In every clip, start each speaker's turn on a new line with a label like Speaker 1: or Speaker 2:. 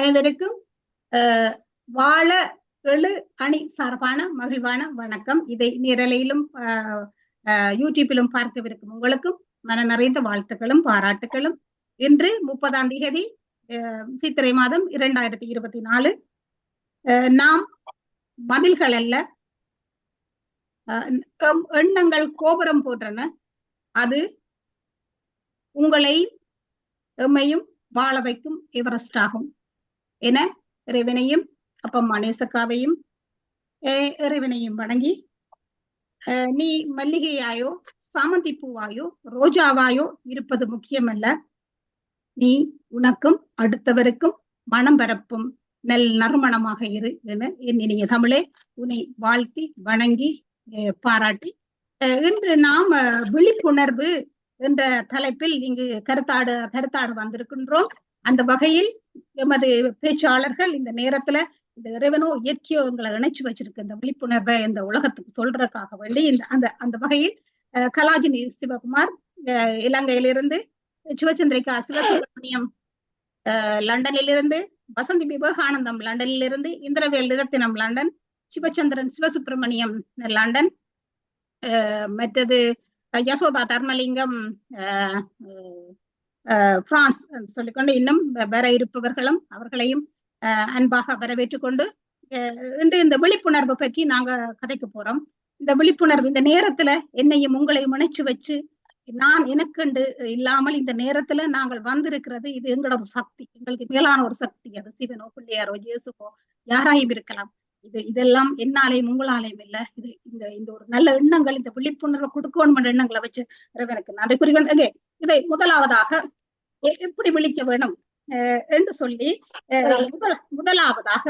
Speaker 1: அனைவருக்கும் வாழ எழு அணி சார்பான மகிழ்வான வணக்கம். இதை நேரலையிலும் யூடியூப்பிலும் பார்க்கவிருக்கும் உங்களுக்கும் மன நிறைந்த வாழ்த்துக்களும் பாராட்டுகளும். இன்று 30ஆம் தேதி சித்திரை மாதம் 2024. நாம் மதில்கள் அல்ல, எண்ணங்கள் கோபுரம் போன்றன. அது உங்களை எம்மையும் வாழ வைக்கும் எவரெஸ்ட் ஆகும் என இறைவனையும் அப்பம்மா நேசக்காவையும் இறைவனையும் வணங்கி, நீ மல்லிகையாயோ சாமந்தி பூவாயோ ரோஜாவாயோ இருப்பது முக்கியமல்ல, நீ உனக்கும் அடுத்தவருக்கும் மனம் பரப்பும் நல் நறுமணமாக இரு என என் இனிய தமிழே உன்னை வாழ்த்தி வணங்கி பாராட்டி, இன்று நாம் விழிப்புணர்வு என்ற தலைப்பில் இங்கு கருத்தாட வந்திருக்கின்றோம். அந்த வகையில் எமது பேச்சாளர்கள் இந்த நேரத்துல இந்த இறைவனோ இயற்கையோ எங்களை இணைச்சு வச்சிருக்கு இந்த விழிப்புணர்வை இந்த உலகத்துக்கு சொல்றதுக்காக வேண்டி அந்த வகையில் கலாஜினி சிவகுமார் இலங்கையிலிருந்து, சிவச்சந்திரிகா சிவசுப்ரமணியம் லண்டனிலிருந்து, வசந்தி விவேகானந்தம் லண்டனிலிருந்து, இந்திரவேல் நிரத்தினம் லண்டன், சிவச்சந்திரன் சிவசுப்ரமணியம் லண்டன், மற்றது யசோதா தர்மலிங்கம் பிரான்ஸ் சொல்லிக்கொண்டு இன்னும் வர இருப்பவர்களும் அவர்களையும் அன்பாக வரவேற்றுக் கொண்டு இன்று இந்த விழிப்புணர்வு பற்றி நாங்க கதைக்க போறோம். இந்த விழிப்புணர்வு இந்த நேரத்துல என்னையும் உங்களையும் இணைச்சு வச்சு, நான் எனக்குண்டு இல்லாமல் இந்த நேரத்துல நாங்கள் வந்திருக்கிறது இது எங்களோட ஒரு சக்தி, எங்களுக்கு மேலான ஒரு சக்தி. அது சிவனோ பிள்ளையாரோ இயேசுவோ யாராயும் இருக்கலாம். இதெல்லாம் என்னாலையும் உங்களாலையும் இல்லை. இந்த ஒரு நல்ல எண்ணங்கள், இந்த விழிப்புணர்வை கொடுக்கணும் எண்ணங்களை வச்சு எனக்கு நன்றி கூறுகிறேன். இதை முதலாவதாக எப்படி விழிக்க வேணும் என்று சொல்லி முதலாவதாக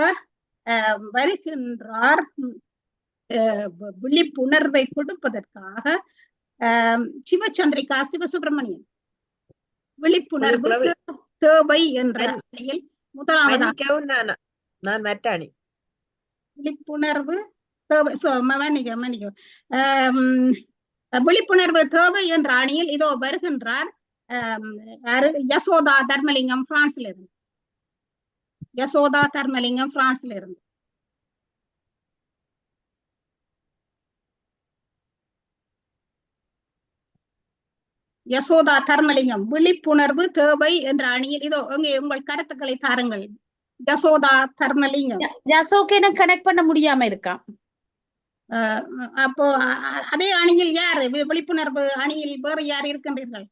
Speaker 1: வருகின்றார் விழிப்புணர்வை கொடுப்பதற்காக சிவச்சந்திரிகா சிவசுப்ரமணியன். விழிப்புணர்வு தேவை என்ற அணியில் முதலாவதாக
Speaker 2: நான் மற்ற
Speaker 1: விழிப்புணர்வு தேவை விழிப்புணர்வு தேவை என்ற அணியில் இதோ வருகின்றார் யசோதா தர்மலிங்கம் பிரான்ஸ்ல இருந்து. யசோதா தர்மலிங்கம் பிரான்ஸ்ல இருந்து. யசோதா தர்மலிங்கம் விழிப்புணர்வு தேவை என்ற அணியில் இதோ எங்கே உங்கள் கருத்துக்களை தாருங்கள். யசோதா தர்மலிங்கம்.
Speaker 3: யசோக்கு எனக்கு கனெக்ட் பண்ண முடியாம இருக்கா?
Speaker 1: அப்போ அதே அணியில் யார் விழிப்புணர்வு அணியில் வேறு யார் இருக்கின்றீர்கள்?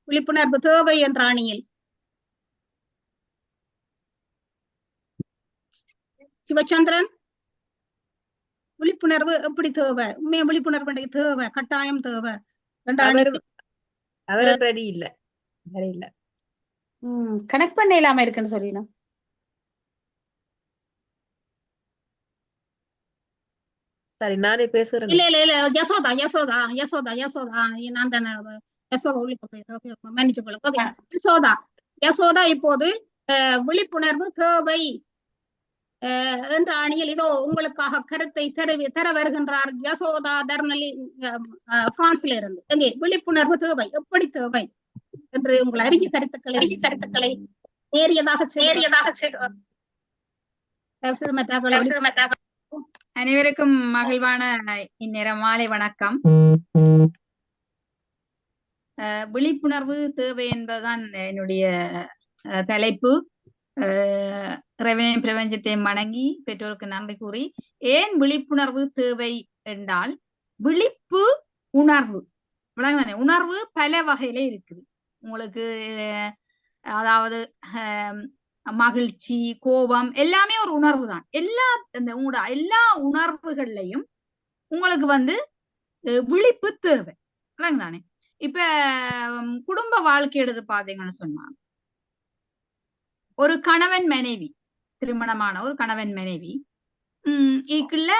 Speaker 1: விழிப்புணர்வு தேவை என்ற அணியில் சிவச்சந்திரன். விழிப்புணர்வு எப்படி தேவை? உண்மைய விழிப்புணர்வு தேவை, கட்டாயம் தேவை.
Speaker 2: ரெடி இல்ல,
Speaker 3: கனெக்ட் பண்ண இல்லாம இருக்குன்னு சொல்லினா
Speaker 2: சரி நானே பேசுறேன்.
Speaker 1: இல்ல யசோதா யசோதா யசோதா யசோதா நான் தானே யசோதா. யசோதா இப்போது விழிப்புணர்வு தேவை என்ற அணியில் இதோ உங்களுக்காக கருத்தை தர வருகின்றார் யசோதா தர்மலி பிரான்ஸ்ல இருந்து. எங்கே விழிப்புணர்வு தேவை, எப்படி தேவை என்று உங்கள் அறிக்கை கருத்துக்களை நேரியதாக
Speaker 4: அனைவருக்கும் மகிழ்வான இந்நேரம் மாலை வணக்கம். விழிப்புணர்வு தேவை என்பதுதான் என்னுடைய தலைப்பு. இறைவனையும் பிரபஞ்சத்தையும் வணங்கி பெற்றோருக்கு நன்றி கூறி, ஏன் விழிப்புணர்வு தேவை என்றால், விழிப்பு உணர்வு தானே. உணர்வு பல வகையில இருக்குது. உங்களுக்கு அதாவது மகிழ்ச்சி, கோபம் எல்லாமே ஒரு உணர்வு தான். எல்லா உணர்வுகள்லையும் உங்களுக்கு விழிப்பு தேவை தானே. இப்ப குடும்ப வாழ்க்கை எடுத்து பாத்தீங்கன்னு சொன்னா, ஒரு கணவன் மனைவி, திருமணமான ஒரு கணவன் மனைவி இதுக்குள்ள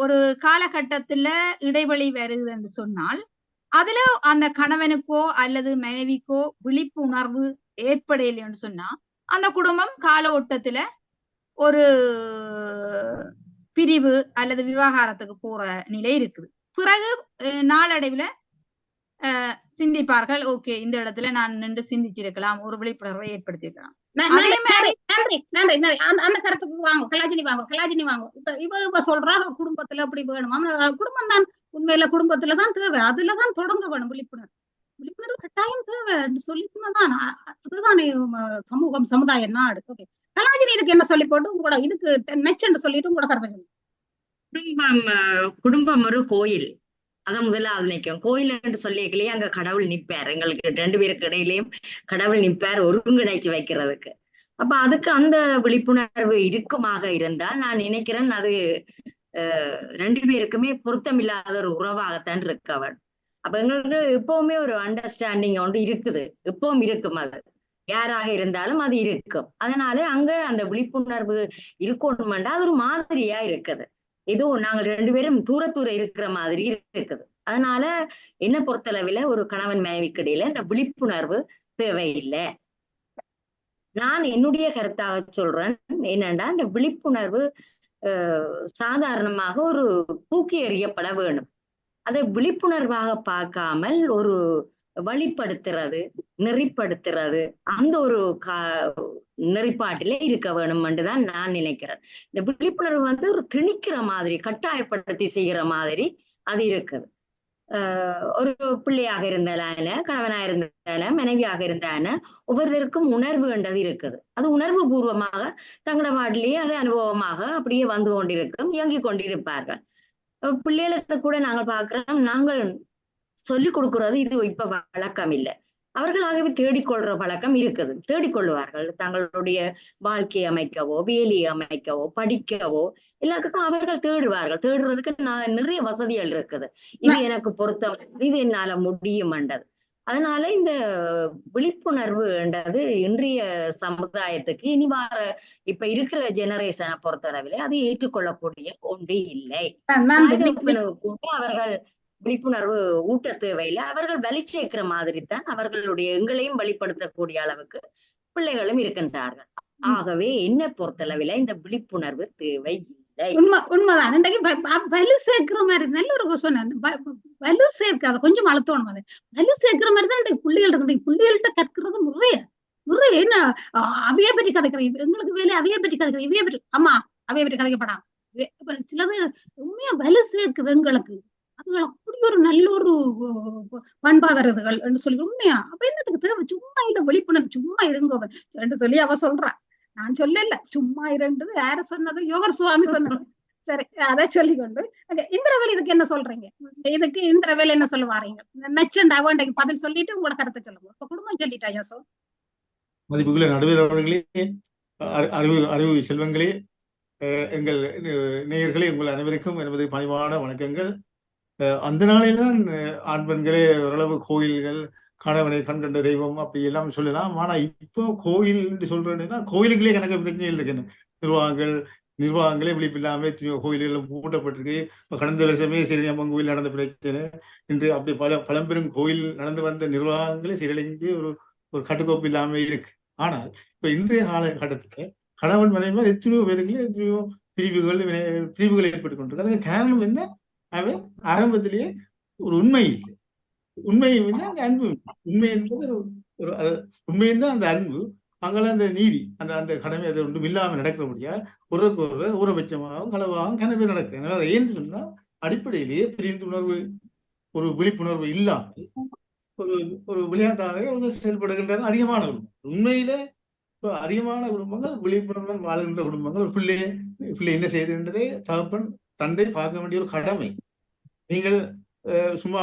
Speaker 4: ஒரு காலகட்டத்துல இடைவெளி வருதுன்னு சொன்னால், அதுல அந்த கணவனுக்கோ அல்லது மனைவிக்கோ விழிப்பு உணர்வு ஏற்படையில்லைன்னு சொன்னா, அந்த குடும்பம் கால ஓட்டத்துல ஒரு பிரிவு அல்லது விவாகரத்துக்கு போற நிலை இருக்குது. பிறகு நாளடைவுல சிந்திப்பார்கள், ஓகே இந்த இடத்துல நான் நின்று சிந்திச்சிருக்கலாம், ஒரு விழிப்புணர்வை ஏற்படுத்தியிருக்கலாம்.
Speaker 1: சரி நன்றி நன்றி அந்த கருத்துக்கு வாங்க கலாஜினி வாங்க இப்ப இவ சொல்றாங்க குடும்பத்துல அப்படி வேணும் குடும்பம் தான் உண்மையில குடும்பத்துலதான் தேவை அதுலதான் தொடங்க வேணும் விழிப்புணர்வு கட்டாயம் தேவை சொல்லிட்டுதான் அதுதான் சமுதாயம் நாடு. ஓகே கலாஜினி இதுக்கு என்ன சொல்லி போட்டு உங்களோட இதுக்கு நெச்சன்னு சொல்லிட்டு உங்களோட கருத்து
Speaker 5: குடும்பம் ஒரு கோயில். அதான் முதலாவது நிற்கும். கோயில் என்று சொல்லிக்கலையே அங்க கடவுள் நிற்பார். எங்களுக்கு 2 பேருக்கு இடையிலயும் கடவுள் நிற்பார் ஒருங்கிணைச்சு வைக்கிறதுக்கு. அப்ப அதுக்கு அந்த விழிப்புணர்வு இருக்குமாக இருந்தால் நான் நினைக்கிறேன் அது 2 பேருக்குமே பொருத்தமில்லாத ஒரு உறவாகத்தான் இருக்கவன். அப்ப எங்களுக்கு எப்பவுமே ஒரு அண்டர்ஸ்டாண்டிங் ஒன்று இருக்குது, எப்பவும் இருக்கும். அது யாராக இருந்தாலும் அது இருக்கும். அதனால அங்க அந்த விழிப்புணர்வு இருக்கணும்னா அது ஒரு மாதிரியா இருக்குது. ஏதோ நாங்கள் 2 பேரும் தூர இருக்கிற மாதிரி இருக்குது. அதனால என்ன பொறுத்தளவில் ஒரு கணவன் மனைவிக்கு இடையில இந்த விழிப்புணர்வு தேவையில்லை. நான் என்னுடைய கருத்தாக சொல்றேன் என்னன்னா, இந்த விழிப்புணர்வு சாதாரணமாக ஒரு தூக்கி எறியப்பட வேணும். அதை விழிப்புணர்வாக பார்க்காமல் ஒரு வழிப்படுத்துறது, நெறிப்படுத்துறது, அந்த ஒரு நெறிப்பாட்டிலே இருக்க வேணும் என்றுதான் நான் நினைக்கிறேன். இந்த விழிப்புணர்வு ஒரு திணிக்கிற மாதிரி, கட்டாயப்படுத்தி செய்கிற மாதிரி அது இருக்குது. ஒரு பிள்ளையாக இருந்தால, கணவனாக இருந்தால, மனைவியாக இருந்தால ஒவ்வொருத்தருக்கும் உணர்வு என்றது இருக்குது. அது உணர்வு பூர்வமாக தங்களோட வாட்டிலேயே அது அனுபவமாக அப்படியே வந்து கொண்டிருக்கும், இயங்கிக் கொண்டிருப்பார்கள். பிள்ளைகளுக்கு கூட நாங்கள் பார்க்கிறோம், நாங்கள் சொல்லிக் கொடுக்கிறது இது இப்ப வழக்கம் இல்லை. அவர்களாகவே தேடிக்கொள்ற பழக்கம் இருக்குது. தேடிக்கொள்வார்கள் தங்களுடைய வாழ்க்கையை அமைக்கவோ, வேலையை அமைக்கவோ, படிக்கவோ, எல்லாத்துக்கும் அவர்கள் தேடுவார்கள். தேடுறதுக்கு நிறைய வசதிகள் இருக்குது. இது எனக்கு பொருத்தம், இது என்னால முடியும்ன்றது. அதனால இந்த விழிப்புணர்வு என்றது இன்றைய சமுதாயத்துக்கு இனி வார இப்ப இருக்கிற ஜெனரேஷனை பொறுத்தளவில் அது ஏற்றுக்கொள்ளக்கூடிய ஒன்று இல்லை. கூட அவர்கள் விழிப்புணர்வு ஊட்ட தேவையில்லை. அவர்கள் வலி சேர்க்கிற மாதிரி தான் அவர்களுடைய எங்களையும் வழிப்படுத்தக்கூடிய அளவுக்கு பிள்ளைகளும் இருக்கின்றார்கள். ஆகவே என்ன பொறுத்தளவில் இந்த விழிப்புணர்வு தேவை இல்லை.
Speaker 1: உண்மைதான். இன்றைக்கு வலு சேர்க்கிற மாதிரி நல்ல ஒரு சொன்ன வலு சேர்க்காத கொஞ்சம் அழுத்தணும். அது வலு சேர்க்கிற மாதிரி தான் இன்றைக்கு பிள்ளைகள் இருக்கு. பிள்ளைகள்கிட்ட கற்கிறது முறைய என்ன அவைய பற்றி கதைக்கிறேன், எங்களுக்கு வேலை அவைய பற்றி கதைக்கிறேன், இவைய பற்றி அம்மா அவைய பற்றி கதைக்கப்படாம். சிலது உண்மையா வலு சேர்க்குது எங்களுக்கு. அதுகள் அப்படி ஒரு நல்ல ஒரு பண்பா வருதுகள் என்று சொல்லி உண்மையா அப்ப என்னத்துக்கு தேவை? சும்மா இல்ல விழிப்புணர்வு, சும்மா இருங்க என்று சொல்லி அவ சொல்றான். நான் சொல்லல, சும்மா இரண்டு யார சொன்னது? யோகர் சுவாமி சொன்னது. சரி, அதை சொல்லிக்கொண்டு இந்திரவேல் இதுக்கு என்ன சொல்றீங்க? இதுக்கு இந்திரவேல் என்ன சொல்ல வாரீங்க? நச்சண்டா அவண்டைக்கு பதில் சொல்லிட்டு உங்களோட கருத்தை சொல்லுங்க. இப்ப குடும்பம் சொல்லிட்டா யோசோ.
Speaker 6: மதிப்புகளை நடுவர் அவர்களே, அறிவு செல்வங்களே, எங்கள் நேயர்களே, உங்கள் அனைவருக்கும் எனது பணிவான வணக்கங்கள். அந்த நாளில்தான் ஆண் பெண்களே ஓரளவு கோயில்கள், கணவனை கண்கண்ட தெய்வம் அப்படி எல்லாம் சொல்லலாம். ஆனா இப்போ கோயில் சொல்றேன்னா கோயிலுக்குள்ளே கணக்கு பிரச்சனைகள் இருக்குன்னு நிர்வாகங்களே விழிப்பில்லாம கோயில்கள் பூட்டப்பட்டிருக்கு. இப்போ கடந்த வருஷமே சீரழியம்மன் கோயில் நடந்த பிரச்சனை, இன்று அப்படி பழம்பெரும் கோயில் நடந்து வந்த நிர்வாகங்களே சீரழிஞ்சு ஒரு கட்டுக்கோப்பு இல்லாம இருக்கு. ஆனால் இப்ப இன்றைய காலகட்டத்துல கணவன் மனைவி எத்தனையோ பேருக்கு எத்தனையோ பிரிவுகள் ஏற்பட்டு கொண்டிருக்கு. அதுக்கு காரணம் என்ன? அவை ஆரம்பத்திலேயே ஒரு உண்மை இல்லை. உண்மையும் இல்லை, அங்க அன்பு. உண்மை என்பது உண்மையும் அந்த அன்பு, அங்கெல்லாம் அந்த நீதி, அந்த கடமை அதை ஒன்றும் இல்லாம நடக்கிறபடியா ஒரு ஊரபட்சமாகவும் களவாகவும் கனவே நடக்கிறது. அதை ஏன்னு சொன்னா அடிப்படையிலேயே பிரிந்துணர்வு, ஒரு விழிப்புணர்வு இல்லாமல் ஒரு விளையாட்டாக செயல்படுகின்ற அதிகமான குடும்பம். உண்மையில அதிகமான குடும்பங்கள் விழிப்புணர்வுடன் வாழ்கின்ற குடும்பங்கள். ஒரு பிள்ளை என்ன செய்துன்றதே தகப்பன் தந்தை பார்க்க வேண்டிய ஒரு கடமை. நீங்கள் சும்மா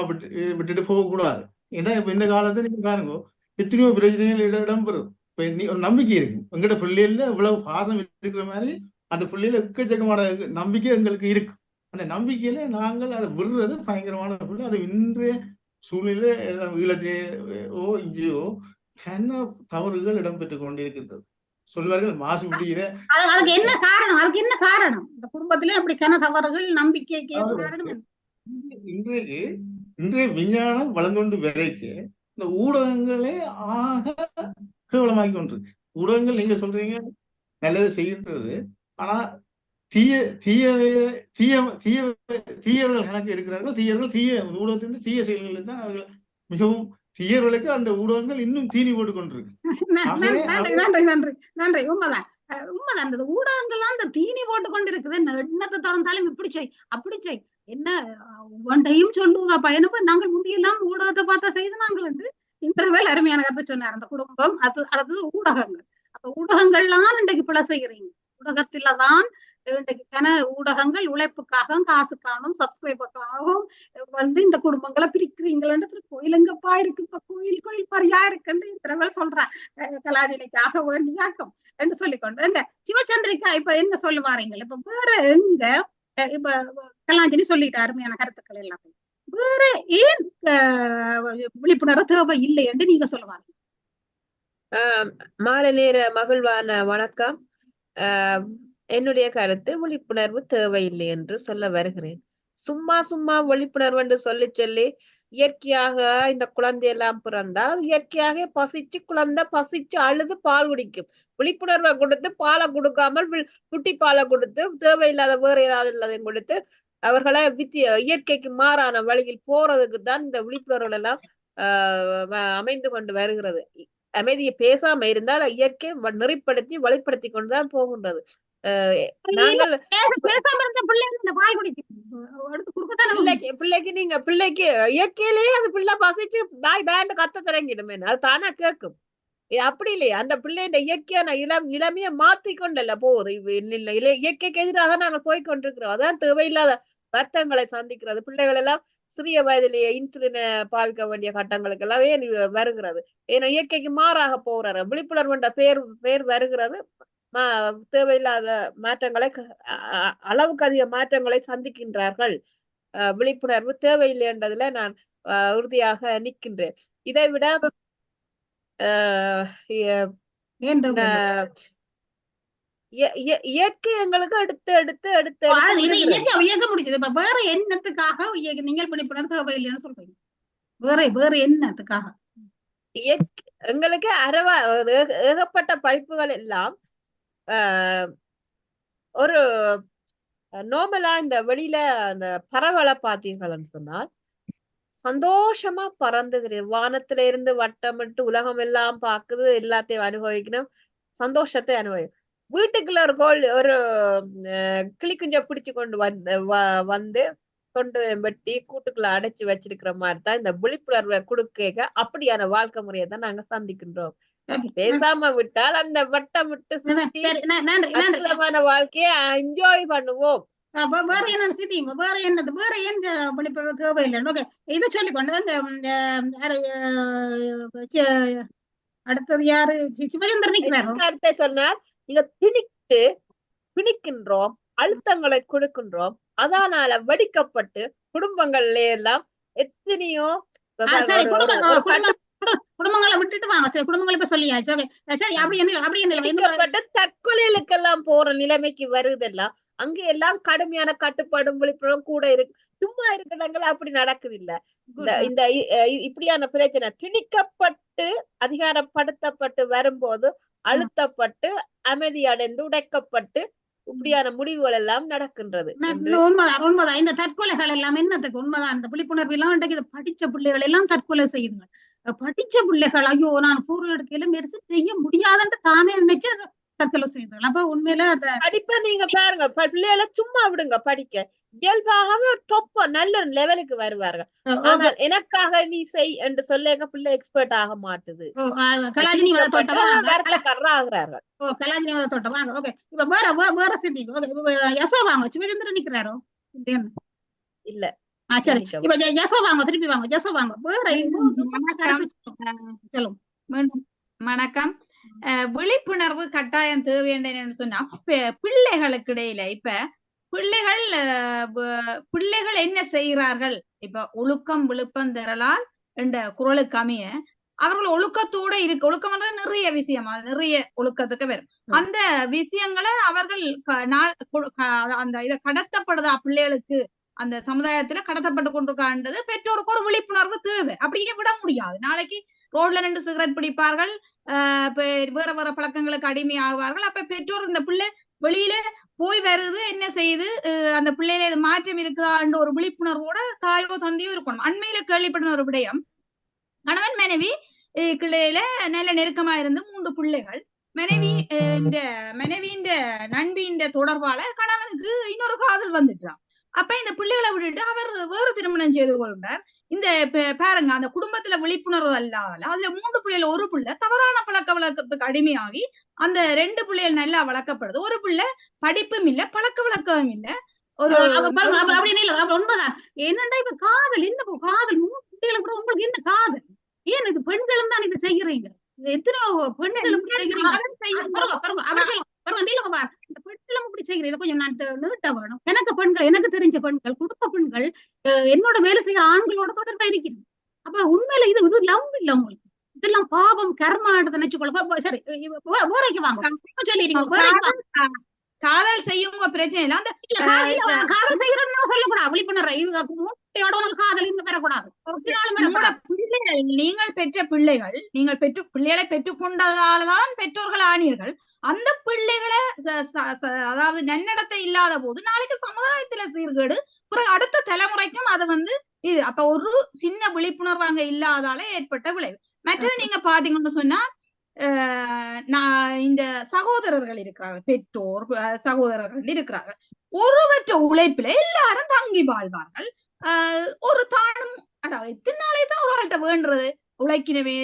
Speaker 6: விட்டுட்டு போகக்கூடாது. ஏன்னா இப்ப இந்த காலத்துல நீங்க பாருங்க, எத்தனையோ பிரச்சனைகள் இடம்பெறும். இப்ப ஒரு நம்பிக்கை இருக்கு, எங்கட பிள்ளைல இவ்வளவு பாசம் இருக்கிற மாதிரி அந்த பிள்ளைல எக்கச்சக்கமான நம்பிக்கை எங்களுக்கு இருக்கு. அந்த நம்பிக்கையில நாங்கள் அதை விடுறது பயங்கரமான பிள்ளை. அது இன்றைய சூழ்நிலை ஈழத்தையோ இங்கேயோ கன தவறுகள் இடம்பெற்றுக் கொண்டிருக்கின்றது. சொல்வார்கள் மாசு முடிகிற.
Speaker 1: அதுக்கு என்ன காரணம்? இந்த குடும்பத்திலே அப்படி கன தவறுகள் நம்பிக்கைக்கு காரணம்.
Speaker 6: இன்றைய விஞ்ஞானம் வளர்ந்து வரைக்கு இந்த ஊடகங்களே ஆக கேவலமாக்கி கொண்டிருக்கு. ஊடகங்கள் நீங்க சொல்றீங்க நல்லது செய்கின்றது, ஆனா தீயவர்கள் கணக்கு இருக்கிறார்கள். ஊடகத்திலிருந்து தீய செயல்களில் தான் அவர்கள் மிகவும் தீயவர்களுக்கு அந்த ஊடகங்கள் இன்னும் தீனி போட்டுக் கொண்டிருக்கு.
Speaker 1: நன்றி. உண்மைதான். உண்மைதான். அந்த ஊடகங்கள்லாம் அந்த தீனி போட்டு கொண்டு இருக்குது. எண்ணத்தை தொடர்ந்தாலும் இப்படி செய் அப்படி செய் என்ன ஒன்றையும் சொல்லுவதாப்பா. என்னப்பா நாங்கள் முந்தியெல்லாம் ஊடகத்தை பார்த்தா செய்து நாங்கள் இன்டர்வேல் அருமையான கருத்தை சொன்னார். அந்த குடும்பம் அடுத்தது ஊடகங்கள். அப்ப ஊடகங்கள்லாம் இன்றைக்கு பிழை செய்யறீங்க. ஊடகத்திலதான் இன்றைக்கு ஊடகங்கள் உழைப்புக்காகவும் காசுக்காகவும் சப்ஸ்கிரைபுக்காகவும் இந்த குடும்பங்களை பிரிக்கிறீங்களன்றது கோயில் எங்கப்பா இருக்கு. இப்ப கோயில் பரியா இருக்குன்னு இன்டர்வேல் சொல்றேன். கலாஜினிக்காக வேண்டியாக்கும் என்று சொல்லிக்கொண்டு எங்க சிவச்சந்திரிக்கா இப்ப என்ன சொல்லுவாருங்க. இப்ப வேற எங்க இப்ப கலாஞ்சலி சொல்லிட்டு அருமையான கருத்துக்கள் எல்லாத்தையும் வேற ஏன் விழிப்புணர்வு தேவை இல்லை என்று நீங்க சொல்லுவாங்க.
Speaker 2: மாலை நேர மகிழ்வான வணக்கம். என்னுடைய கருத்து விழிப்புணர்வு தேவையில்லை என்று சொல்ல வருகிறேன். சும்மா விழிப்புணர்வு என்று சொல்லி இயற்கையாக இந்த குழந்தை எல்லாம் பிறந்தால் அது இயற்கையாக குழந்தை பசிச்சு அழுது பால் குடிக்கும். விழிப்புணர்வை கொடுத்து பாலை கொடுக்காமல் குட்டி பாலை கொடுத்து தேவையில்லாத வேற ஏதாவது இல்லாதையும் கொடுத்து அவர்களை இயற்கைக்கு மாறான வழியில் போறதுக்கு தான் இந்த விழிப்புணர்வுகள் எல்லாம் அமைந்து கொண்டு வருகிறது. அமைதியை பேசாம இருந்தால் இயற்கை நெறிப்படுத்தி வழிப்படுத்தி கொண்டுதான் போகின்றது. பிள்ளைக்கு இயற்கையிலேயே அந்த பிள்ளை பசிச்சு பாய் பேண்ட் கத்த தொடங்கிடுமே, அது தானா கேட்கும். அப்படி இல்லையா? அந்த பிள்ளை இந்த இயற்கையான நிலைமையை மாத்திக்கொண்டல்ல போகுது. இயற்கைக்கு எதிராக நாங்கள் போய்கொண்டிருக்கிறோம். அதான் தேவையில்லாத வருத்தங்களை சந்திக்கிறது. பிள்ளைகள் எல்லாம் சிறிய வயதிலேயே இன்சுலினை பாவிக்க வேண்டிய கட்டங்களுக்கு எல்லாம் ஏன் வருகிறது? ஏன்னா இயற்கைக்கு மாறாக போறாரு. விழிப்புணர்வு என்ற பேர் வருகிறது. தேவையில்லாத மாற்றங்களை அளவுக்கு அதிக மாற்றங்களை சந்திக்கின்றார்கள். விழிப்புணர்வு தேவையில்லை என்றதுல நான் உறுதியாக நிற்கின்றேன். இதை விட இயற்கை எங்களுக்கு எடுத்து
Speaker 1: இயக்க முடியுது. இப்ப வேற என்னத்துக்காக நீங்கள் விழிப்புணர்வு தேவையில்லைன்னு சொல்றீங்க? வேற என்னத்துக்காக?
Speaker 2: எங்களுக்கு ஏகப்பட்ட படிப்புகள் எல்லாம் ஒரு நார்மலா இந்த வெளியில அந்த பறவைகளை பார்த்தீங்கன்னு சொன்னால் சந்தோஷமா பறந்துகிறது. வானத்துல இருந்து வட்டமிட்டு உலகம் எல்லாம் பாக்குது, எல்லாத்தையும் அனுபவிக்கணும், சந்தோஷத்தை அனுபவிக்கும். வீட்டுக்குள்ள ஒரு கிளி குஞ்ச பிடிச்சு கொண்டு வந்து கொண்டு வெட்டி கூட்டுக்குள்ள அடைச்சு வச்சிருக்கிற மாதிரி தான் இந்த விழிப்புணர்வை கொடுக்க அப்படியான வாழ்க்கை முறையை தான் நாங்க சந்திக்கின்றோம். பேசாம விட்டால் அந்த வட்டம் விட்டு சுத்தி வாழ்க்கையை என்ஜாய் பண்ணுவோம்.
Speaker 1: வேற என்ன சித்திங்க? வேற என்னது? வேற எங்க விழிப்புணர்வு தேவையில்லைன்னு ஓகே இதை சொல்லிக்கொண்டு அடுத்தது யாரு? சிவச்சந்திரன் நிக்கிறாரு.
Speaker 2: கருத்தை சொன்னார். நீங்க பிணிக்கின்றோம், அழுத்தங்களை கொடுக்கின்றோம், அதனால வெடிக்கப்பட்டு குடும்பங்கள்ல எல்லாம் எத்தனையோ
Speaker 1: குடும்பங்களை விட்டுட்டு வாங்க. சரி, குடும்பங்களை இப்ப சொல்லியாச்சு. சரி, அப்படி
Speaker 2: தற்கொலைகளுக்கெல்லாம் போற நிலைமைக்கு வருதெல்லாம் அங்க எல்லாம் கடுமையான கட்டுப்பாடும் விழிப்புணர்வும் கூட இருக்கு. சும்மா இருக்கிறவங்கள அப்படி நடக்குது இல்ல. இந்த இப்படியான பிரச்சனை திணிக்கப்பட்டு அதிகாரப்படுத்தப்பட்டு வரும்போது அழுத்தப்பட்டு அமைதி அடைந்து உடைக்கப்பட்டு இப்படியான முடிவுகள் எல்லாம் நடக்கின்றது.
Speaker 1: உண்மைதான். இந்த தற்கொலைகள் எல்லாம் என்னத்துக்கு? உண்மைதான். இந்த விழிப்புணர்வு எல்லாம் இன்றைக்கு படிச்ச பிள்ளைகள் எல்லாம் தற்கொலை செய்யுதுங்க. படிச்ச பிள்ளைகள் ஐயோ நான் கூறு எடுக்கையில மெடிசன் செய்ய முடியாதுன்னு தானே நினைச்சு தற்கொலை செய்யுதுங்க. அப்ப உண்மையில அந்த
Speaker 2: படிப்ப நீங்க பாருங்க, பிள்ளைகளை சும்மா விடுங்க படிக்க, இயல்பாகவே ஒரு டொப்ப நல்ல லெவலுக்கு வருவார்கள். ஆனால் எனக்காக நீ செய் என்று சொல்லுங்க, பிள்ளை எக்ஸ்பர்ட் ஆக மாட்டுது.
Speaker 1: கலாஜினி
Speaker 2: ஆகிறார்கள்.
Speaker 1: கலாஜினி தோட்டம் வாங்க. ஓகே, இப்ப வேற சிந்திங்க. யசோ வாங்க. சிவச்சந்திரன் நிக்கிறாரோ
Speaker 2: இல்ல?
Speaker 1: சரி, இப்ப யசோ வாங்க, திருப்பி வாங்க. யசோ வாங்க.
Speaker 4: வணக்கம். விழிப்புணர்வு கட்டாயம் தேவை என்று சொன்னா பிள்ளைகளுக்கு இடையில இப்ப பிள்ளைகள் என்ன செய்கிறார்கள்? இப்ப ஒழுக்கம் விழுப்பம் தரலால் என்ற குரலுக்கு அமைய அவர்கள் ஒழுக்கத்தோட இருக்கு. ஒழுக்கம் நிறைய விஷயம், நிறைய ஒழுக்கத்துக்கு வரும். அந்த விஷயங்களை அவர்கள் அந்த இதை கடத்தப்படுதா பிள்ளைகளுக்கு அந்த சமுதாயத்துல கடத்தப்பட்டு கொண்டிருக்கான்றது பெற்றோருக்கு ஒரு விழிப்புணர்வு தேவை. அப்படியே விட முடியாது. நாளைக்கு ரோட்ல நின்று சிகரெட் பிடிப்பார்கள், வேற பழக்கங்களுக்கு அடிமை ஆகுவார்கள். அப்ப பெற்றோர் இந்த பிள்ளை வெளியில போய் வருது என்ன செய்யுது, அந்த பிள்ளையில இது மாற்றம் இருக்குதான்ற ஒரு விழிப்புணர்வோட தாயோ தந்தையோ இருக்கணும். அண்மையில கேள்விப்பட்ட ஒரு விடயம், கணவன் மனைவி கிளையில நல்ல நெருக்கமா இருந்து 3 பிள்ளைகள். மனைவியின் நண்பியின் தொடர்பால கணவனுக்கு இன்னொரு காதல் வந்துட்டான். அப்ப இந்த பிள்ளைகளை விட்டுட்டு அவர் வேறு திருமணம் செய்து கொள்றார். இந்த பாருங்க, அந்த குடும்பத்துல விழிப்புணர்வு அல்லாத அதுல 3 பிள்ளைகள், ஒரு பிள்ளை தவறான பழக்க வழக்கத்துக்கு அடிமையாகி அந்த 2 பிள்ளைகள் நல்லா வளர்க்கப்படுது. ஒரு பிள்ளை படிப்பும் இல்ல, பழக்க வழக்கமும் இல்ல. ஒரு
Speaker 1: அப்படின்னு இல்ல, உண்மைதான். என்னண்டா இப்ப காதல் என்ன காதல் 3 பிள்ளைகளுக்கு உங்களுக்கு என்ன காதல்? ஏன் இது பெண்களும் தான் இது செய்யறீங்க? எத்தனையோ பெண்களும் செய்யறீங்க. இந்த பெண்களும் இப்படி செய்யறது. இதை கொஞ்சம் நான் நீட்ட வேணும். எனக்கு பெண்கள், எனக்கு தெரிஞ்ச பெண்கள், குடும்ப பெண்கள் என்னோட வேலை செய்யற ஆண்களோட தொடர்பா இருக்கிறது. அப்ப உண்மையில இது லவ் இல்ல உங்களுக்கு. இதெல்லாம் பாவம், கர்மான்னு நினைச்சுக்கொள்ள. சரி, வேறைக்கு வாங்க சொல்லிடுங்க.
Speaker 4: காதல் செய்யுங்க, பிரச்சனை இல்ல. அந்த
Speaker 1: காதல் செய்யறோம்னு சொல்லக்கூடாது. விழிப்புணர்வு மூட்டையோட காதல் இன்னும் பெறக்கூடாது.
Speaker 4: நீங்கள் பெற்ற பிள்ளைகள், நீங்கள் பிள்ளைகளை பெற்றுக்கொண்டதால்தான் பெற்றோர்கள் ஆனீர்கள். அந்த பிள்ளைகளை அதாவது நன்னடத்தை இல்லாத போது நாளைக்கு சமுதாயத்துல சீர்கேடு, பிறகு அடுத்த தலைமுறைக்கும் அது இது. அப்ப ஒரு சின்ன விழிப்புணர்வு அங்க இல்லாதால ஏற்பட்ட விளைவு. மற்றது நீங்க பாத்தீங்கன்னு சொன்னா, இந்த சகோதரர்கள் இருக்கிறார்கள், பெற்றோர் சகோதரர்கள் இருக்கிறார்கள். ஒருவற்ற உழைப்பில எல்லாரும் தங்கி வாழ்வார்கள். ஒரு தானும் எத்தனை நாளே தான் ஒரு ஆள்கிட்ட வேண்டுறது, உழைக்கவே.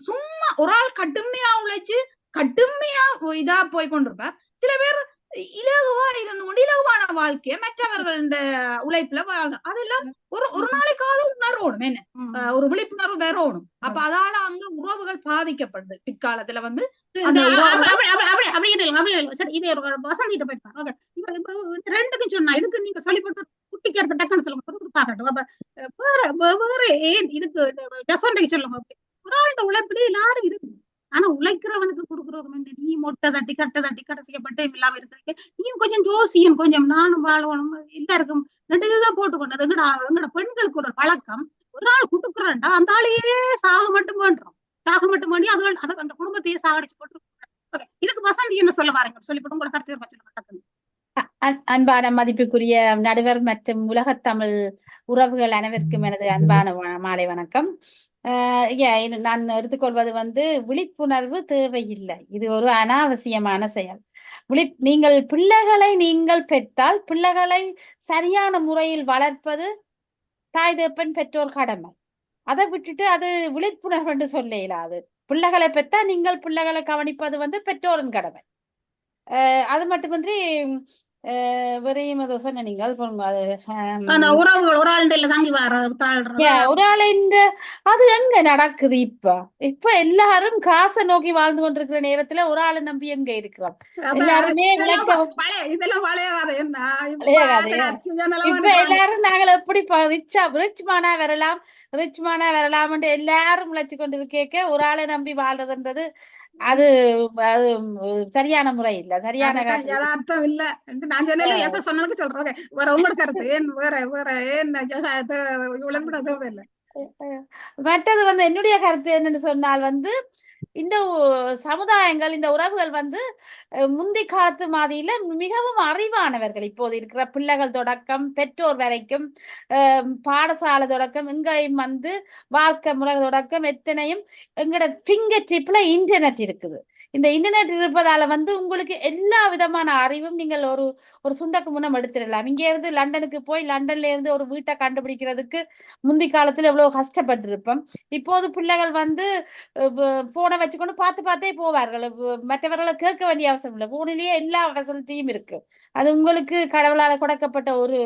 Speaker 4: சும்மா ஒரு ஆள் கடுமையா உழைச்சு கடுமையா இதா போய் கொண்டிருப்பார். சில பேர் இலகுவா இருந்து கொண்டு இலகுவான வாழ்க்கைய மற்றவர்கள் இந்த உழைப்புல அதெல்லாம் ஒரு நாளைக்காவது உணர்வோடும், என்ன ஒரு விழிப்புணர்வு வரணும். அப்ப அதால அங்க உறவுகள் பாதிக்கப்படுது பிற்காலத்துல
Speaker 1: வசந்திட்டு போயிருப்பாங்க. ரெண்டுக்கும் சொன்னா இதுக்கு நீங்க சொல்லி போட்டு குட்டிக்கிறது டக்குன்னு சொல்லுங்க, பாக்கட்டும். வேற ஏன் இதுக்கு ஜசோண்டைக்கு சொல்லுங்க. ஒரு ஆள்கிட்ட உழைப்புல எல்லாரும் இருக்கு. ஆனா உழைக்கிறவனுக்கு கொடுக்குறவங்க நீ மொட்டை தட்டி கட்டை தட்டி கடைசியப்பட்டே இல்லாம இருக்கிறீங்க. நீ கொஞ்சம் ஜோசியம், கொஞ்சம் நானும் வாழணும், எல்லாருக்கும் நெடுக போட்டுக்கொண்டது. எங்கட பெண்களுக்கு ஒரு பழக்கம், ஒரு ஆள் குடுக்குறேன்டா அந்த ஆளையே சாக மட்டும் வேண்டுறோம். சாக மட்டும் வேண்டி அது அந்த குடும்பத்தையே சாகடிச்சு போட்டு. இதுக்கு வசந்தி என்ன சொல்ல பாருங்க, சொல்லிவிட்டு உங்களோட கருத்து சொல்லுங்க.
Speaker 3: அன்பான மதிப்புக்குரிய நடுவர் மற்றும் உலகத்தமிழ் உறவுகள் அனைவருக்கும் எனது அன்பான மாலை வணக்கம். நான் எடுத்துக்கொள்வது விழிப்புணர்வு தேவையில்லை. இது ஒரு அனாவசியமான செயல். நீங்கள் பிள்ளைகளை நீங்கள் பெற்றால் பிள்ளைகளை சரியான முறையில் வளர்ப்பது தாய் தகப்பன் பெற்றோர் கடமை. அதை விட்டுட்டு அது விழிப்புணர்வு என்று சொல்ல இயலாது. பிள்ளைகளை பெற்றா நீங்கள் பிள்ளைகளை கவனிப்பது பெற்றோரின் கடமை. அது மட்டுமின்றி வெறையும் அதை சொன்ன நீங்கள்
Speaker 1: உறவுகள் ஒரு ஆள் தாங்கி
Speaker 3: ஒரு ஆள் அது எங்க நடக்குது? இப்ப எல்லாரும் காசை நோக்கி வாழ்ந்து கொண்டிருக்கிற நேரத்துல ஒரு ஆளை நம்பி எங்க இருக்கிறோம்? எல்லாருமே இப்ப எல்லாரும் நாங்கள் எப்படி ரிச் மானா வரலாம் எல்லாரும் உழைச்சு கொண்டிருக்க ஒரு ஆளை நம்பி வாழ்றதுன்றது அது சரியான முறை இல்ல, சரியான
Speaker 1: யதார்த்தம் இல்ல. நான் சொன்னதுக்கு சொல்றேன். வேற உங்களோட கருத்து வேற இல்ல.
Speaker 3: மற்றது என்னுடைய கருத்து என்னன்னு சொன்னால் இந்த சமுதாயங்கள், இந்த உறவுகள் முந்தி காலத்து மாதிரில மிகவும் அறிவானவர்கள். இப்போது இருக்கிற பிள்ளைகள் தொடக்கம் பெற்றோர் வரைக்கும், பாடசாலை தொடக்கம், இங்கேயும் வாழ்க்கை முறை தொடக்கம் எத்தனையும் எங்களோட ஃபிங்கர் டிப்ல இன்டர்நெட் இருக்குது. இந்த இன்டர்நெட் இருப்பதால உங்களுக்கு எல்லா விதமான அறிவும் நீங்கள் ஒரு சுண்டக்கு முன்னம் எடுத்துடலாம். இங்க இருந்து லண்டனுக்கு போய் லண்டன்ல இருந்து ஒரு வீட்டை கண்டுபிடிக்கிறதுக்கு முந்தி காலத்துல எவ்வளவு கஷ்டப்பட்டு இருப்போம். இப்போது பிள்ளைகள் போனை வச்சுக்கொண்டு பார்த்தே போவார்கள். மற்றவர்களை கேட்க வேண்டிய அவசியம் இல்லை. போனிலேயே எல்லா ஃபெசிலிட்டியும் இருக்கு. அது உங்களுக்கு கடவுளால கொடுக்கப்பட்ட ஒரு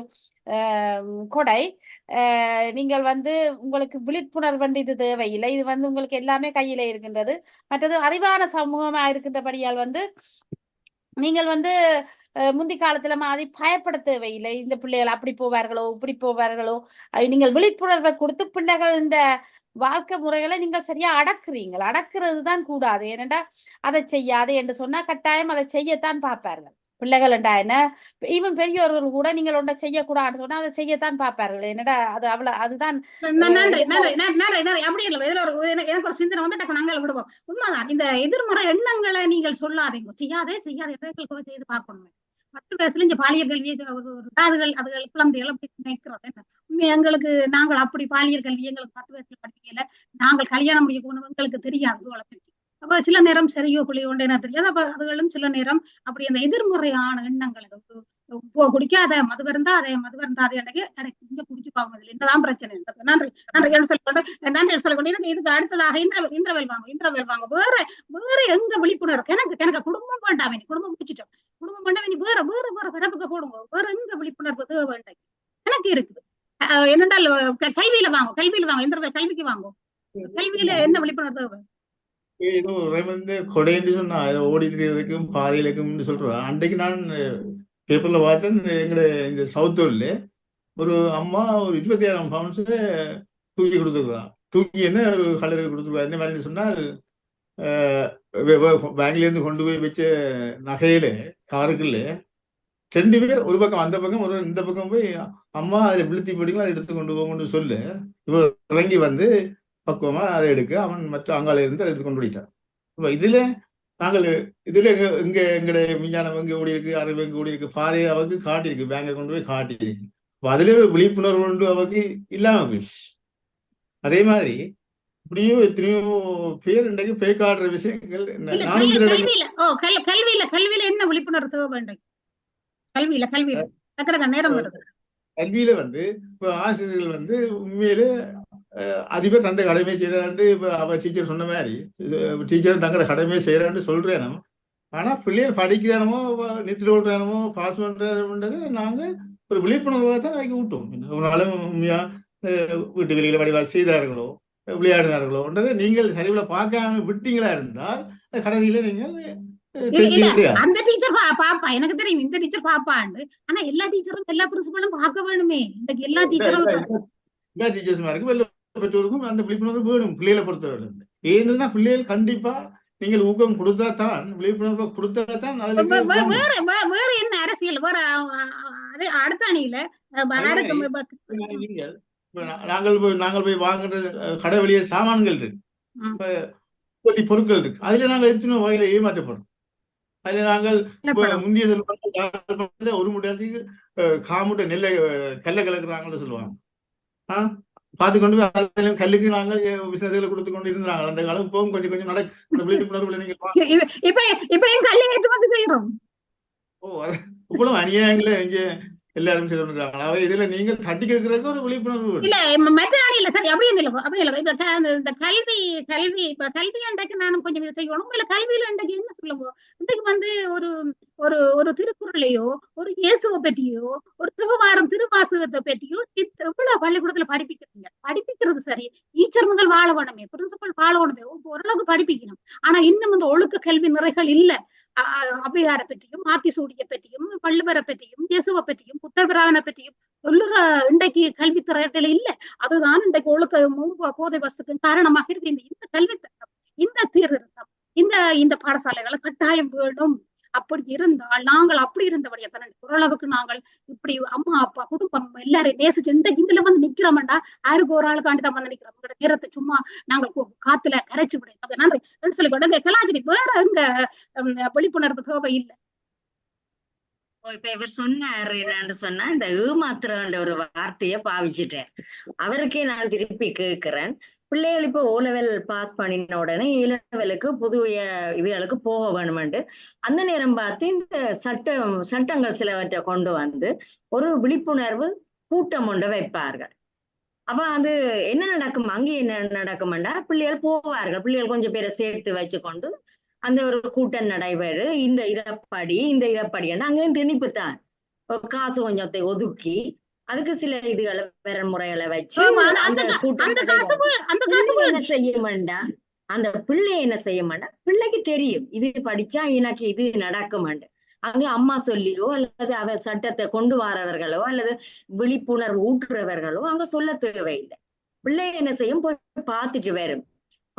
Speaker 3: கொடை. நீங்கள் உங்களுக்கு விழிப்புணர்வு இது தேவையில்லை. இது உங்களுக்கு எல்லாமே கையில இருக்கின்றது. மற்றது அறிவான சமூகமா இருக்கின்றபடியால் நீங்கள் முந்தி காலத்துல மாதிரி பயப்பட தேவையில்லை. இந்த பிள்ளைகள் அப்படி போவார்களோ இப்படி போவார்களோ. நீங்கள் விழிப்புணர்வை கொடுத்து பிள்ளைகள் இந்த வாழ்க்கை முறைகளை நீங்கள் சரியா அடக்குறது தான் கூடாது. ஏனென்றா அதை செய்யாது என்று சொன்னா கட்டாயம் அதை செய்யத்தான் பார்ப்பார்கள். பிள்ளைகள் என்ன ஈவன் பெரியவர்கள் கூட நீங்கள் ஒன்றை செய்யக்கூடாதுன்னு சொன்னா அதை செய்யத்தான் பார்ப்பார்கள். என்னடா அது அதுதான்.
Speaker 1: அப்படி இல்லை. எனக்கு ஒரு சிந்தனை நாங்கள் விடுவோம். உண்மைதான். இந்த எதிர்மறை எண்ணங்களை நீங்கள் சொல்லாதீங்க. செய்யாதே செய்து பார்க்கணும். 10 வயசுல இந்த பாலியல் கல்வியை அதுகள் குழந்தைகள் அப்படி நினைக்கிறது. எங்களுக்கு நாங்கள் அப்படி பாலியல் கல்வி எங்களுக்கு 10 வயசுல படிக்கல, நாங்கள் கல்யாணம் முடிய போனோம், எங்களுக்கு தெரியாது. அப்ப சில நேரம் சரியோ புளியோ எனக்கு தெரியாது. அப்ப அதுகளும் சில நேரம் அப்படி அந்த எதிர்மறையான எண்ணங்கள் குடிக்காத மது வருந்தாதே எனக்கு இங்க குடிச்சு பாவதில்லை என்னதான் பிரச்சனை. நன்றி நன்றி சொல்லிக்கொண்டு எனக்கு இதுக்கு அடுத்ததாக இந்திரவேல் வாங்க வேற வேற எங்க விழிப்புணர்வு எனக்கு குடும்பம் வேண்டாம். குடும்பம் முடிச்சிட்டோம், குடும்பம் வேண்டாம், வேற வேற வேற பிறப்புக்கு போடுங்க. வேற எங்க விழிப்புணர்வு தேவை வேண்டாம் எனக்கு இருக்குது. என்னென்றால் கல்வியில வாங்க இந்திரவேல் கல்விக்கு வாங்கும். கல்வியில என்ன விழிப்புணர்வு தேவை?
Speaker 6: ஏதோ கொடைன்னு சொன்னா ஓடி திரியறதுக்கும் பாதையிலக்கும்னு சொல்றேன். அன்றைக்கு நான் பேப்பர்ல பார்த்தேன், எங்கட இந்த சவுத்தூர்ல ஒரு அம்மா ஒரு 26,000 பவுன்ஸ் தூக்கி கொடுத்துருக்கான். தூக்கி என்ன ஒரு கலருக்கு கொடுத்துருவா. என்ன மாதிரி சொன்னால் பேங்க்ல இருந்து கொண்டு போய் வச்ச நகையில காருக்குள்ள 2 பேர் ஒரு பக்கம் அந்த பக்கம் ஒரு இந்த பக்கம் போய் அம்மா அதுல விழுத்தி போட்டீங்களா அதை எடுத்து கொண்டு போங்கன்னு சொல்லு. இவ இறங்கி வந்து பக்குவமா அதை எடுக்க அவன் மற்ற அங்கால இருந்து அதை எடுத்து கொண்டு போயிட்டான். இப்ப இதுல நாங்கள் இதுல எங்கட விஞ்ஞானம் எங்க ஓடி இருக்கு, அறிவு எங்க ஓடி இருக்கு, பாதையை அவருக்கு காட்டியிருக்கு, பேங்கை கொண்டு போய் காட்டியிருக்கு. அதுல ஒரு விழிப்புணர்வு கொண்டு அவருக்கு இல்லாம போயிடுச்சு. அதே மாதிரி இப்படியோ எத்தனையோ பேர் இன்றைக்கு பேய் காட்டுற விஷயங்கள்
Speaker 1: கல்வியில என்ன விழிப்புணர்வு தேவை வேண்டும்? கல்வியில நேரம் வருது.
Speaker 6: கல்வியில வந்து இப்ப ஆசிரியர்கள் வந்து உண்மையிலே அதிபர் தந்த கடமையை செய்யறாண்டு இப்ப அவ டீச்சர் சொன்ன மாதிரி டீச்சரும் தங்கட கடமையை செய்யறான்னு சொல்றேன். ஆனா பிள்ளைகள் படிக்கிறானமோ நிறுத்திட்டு கொள்றானமோ பாஸ் பண்றது நாங்க ஒரு விழிப்புணர்வாக தான் வைக்க விட்டோம். அவனாலும் உண்மையா வீட்டு வெளியில வடிவால் செய்தார்களோ விளையாடினார்களோன்றதை நீங்கள் சரிவுல பார்க்காம விட்டீங்களா இருந்தால் கடைசியில நீங்கள்
Speaker 1: அந்த டீச்சர் பாப்பா எனக்கு தெரியும், இந்த டீச்சர் பாப்பாண்டு. ஆனா எல்லா டீச்சரும் எல்லா பிரின்சிபலும் பார்க்க வேணுமே. இன்னைக்கு எல்லா
Speaker 6: டீச்சர்ஸுமா இருக்கு எல்லா பெற்றோருக்கும் அந்த விழிப்புணர்வு வேணும். பிள்ளைகளை பொறுத்தவரை ஏன்னா பிள்ளைகள் கண்டிப்பா நீங்கள் ஊக்கம் கொடுத்தா தான், விழிப்புணர்வு கொடுத்தா தான்.
Speaker 1: வேற என்ன அரசியல் வேற அடுத்த அணியில
Speaker 6: நாங்கள் போய் வாங்குற கடை வெளியே சாமான்கள் இருக்கு, பொருட்கள் இருக்கு. அதுல நாங்கள் எத்தனை வகையில ஏமாற்றப்படுறோம். அதுல நாங்கள் முந்தைய சொல்லுவாங்க ஒரு முட்டைக்கு காமுட்டை நெல்லை கல்ல கலக்குறாங்கன்னு சொல்லுவாங்க. பார்த்து கொண்டு போய் கல்லுக்கு நாங்கள் பிசினஸ்களை கொடுத்து கொண்டு இருந்தாங்க. அந்த காலம் இப்பவும் கொஞ்சம் கொஞ்சம் நடக்கும் விழிப்புணர்வுல. நீங்க
Speaker 1: இப்ப செய்யறோம்.
Speaker 6: இவ்வளவு அநியாயங்களை இங்க எல்லாரும் செய்யறாங்க. அவை இதுல நீங்க தட்டி கேட்கறதுக்கு ஒரு விழிப்புணர்வு
Speaker 1: இல்ல மற்ற இல்ல சரி அப்படி இல்ல இந்த கல்வி இப்ப கல்வி அண்டைக்கு நானும் கொஞ்சம் இதை செய்யணும். இல்ல கல்வியில அண்டைக்கு என்ன சொல்லுவோம், இன்றைக்கு வந்து ஒரு ஒரு ஒரு திருக்குறளையோ ஒரு இயேசுவை பற்றியோ ஒரு திருவாரம் திருவாசகத்தை பற்றியோ எவ்வளவு பள்ளிக்கூடத்துல படிப்பிக்கிறது சரி. டீச்சர் முதல் வாழ வேணுமே, பிரின்சிபல் வாழ வேணுமே, ஓரளவுக்கு படிப்பிக்கணும். ஆனா இன்னும் வந்து ஒழுக்க கல்வி நிறைகள் இல்ல. அவ்வையாரை பற்றியும் ஆத்திசூடியை பற்றியும் வள்ளுவரை பற்றியும் இயேசுவை பற்றியும் புத்தபிரானை பற்றியும் சொல்லுற இன்றைக்கு கல்வி திறத்துல இல்ல. அதுதான் இன்றைக்கு ஒழுக்க போதை வஸ்துக்கு காரணமாக இருக்கு. இந்த கல்வி திட்டம், இந்த சீர்திருத்தம், இந்த பாடசாலைகளை கட்டாயம் வேணும். அப்படி இருந்தால் நாங்கள் அப்படி இருந்தபடியா தானே ஓரளவுக்கு நாங்கள் இப்படி அம்மா அப்பா குடும்பம் எல்லாரையும் நேசிச்சு இதுல வந்து நிக்கிறோம்டா. யாருக்கு ஒரு ஆளுக்காண்டிதான் வந்து நிக்கிறோம். நேரத்தை சும்மா நாங்கள் காத்துல கரைச்சு விட நன்றி சொல்லி கொண்டு கலாச்சாரி வேற எங்க விழிப்புணர்வு தேவை இல்லை.
Speaker 5: இப்ப இவர் சொன்னாரு என்னன்னு சொன்னா இந்த ஏமாத்திரன்ற ஒரு வார்த்தைய பாவிச்சுட்டேன். அவருக்கே நான் திருப்பி கேட்கிறேன். பிள்ளைகள் இப்போ ஓ லெவல் பாஸ் பண்ணின உடனே ஏ லெவலுக்கு புதிய இதுகளுக்கு போக வேணுமெண்டு அந்த நேரம் பார்த்து இந்த சட்டங்கள் சிலவற்றை கொண்டு வந்து ஒரு விழிப்புணர்வு கூட்டம் ஒன்று வைப்பார்கள். அப்ப அது என்ன நடக்கும், அங்கே என்ன நடக்கும்டா பிள்ளைகள் போவார்கள். பிள்ளைகள் கொஞ்சம் பேரை சேர்த்து வச்சு கொண்டு அந்த ஒரு கூட்டம் நடைபெறு இந்த இதப்படி அங்கேயும் திணிப்புத்தான் காசு கொஞ்சத்தை ஒதுக்கி அதுக்கு சில இதுகளை வேற முறைகளை வச்சு அந்த என்ன செய்ய மாட்டான். அந்த பிள்ளை என்ன செய்ய மாட்டான், பிள்ளைக்கு தெரியும் இது படிச்சா எனக்கு இது நடக்குமாண்டு. அங்க அம்மா சொல்லியோ அல்லது அவர் சட்டத்தை கொண்டு வரவர்களோ அல்லது விழிப்புணர்வு ஊட்டுறவர்களோ அங்க சொல்ல தேவையில்லை. பிள்ளை என்ன செய்யும், போய்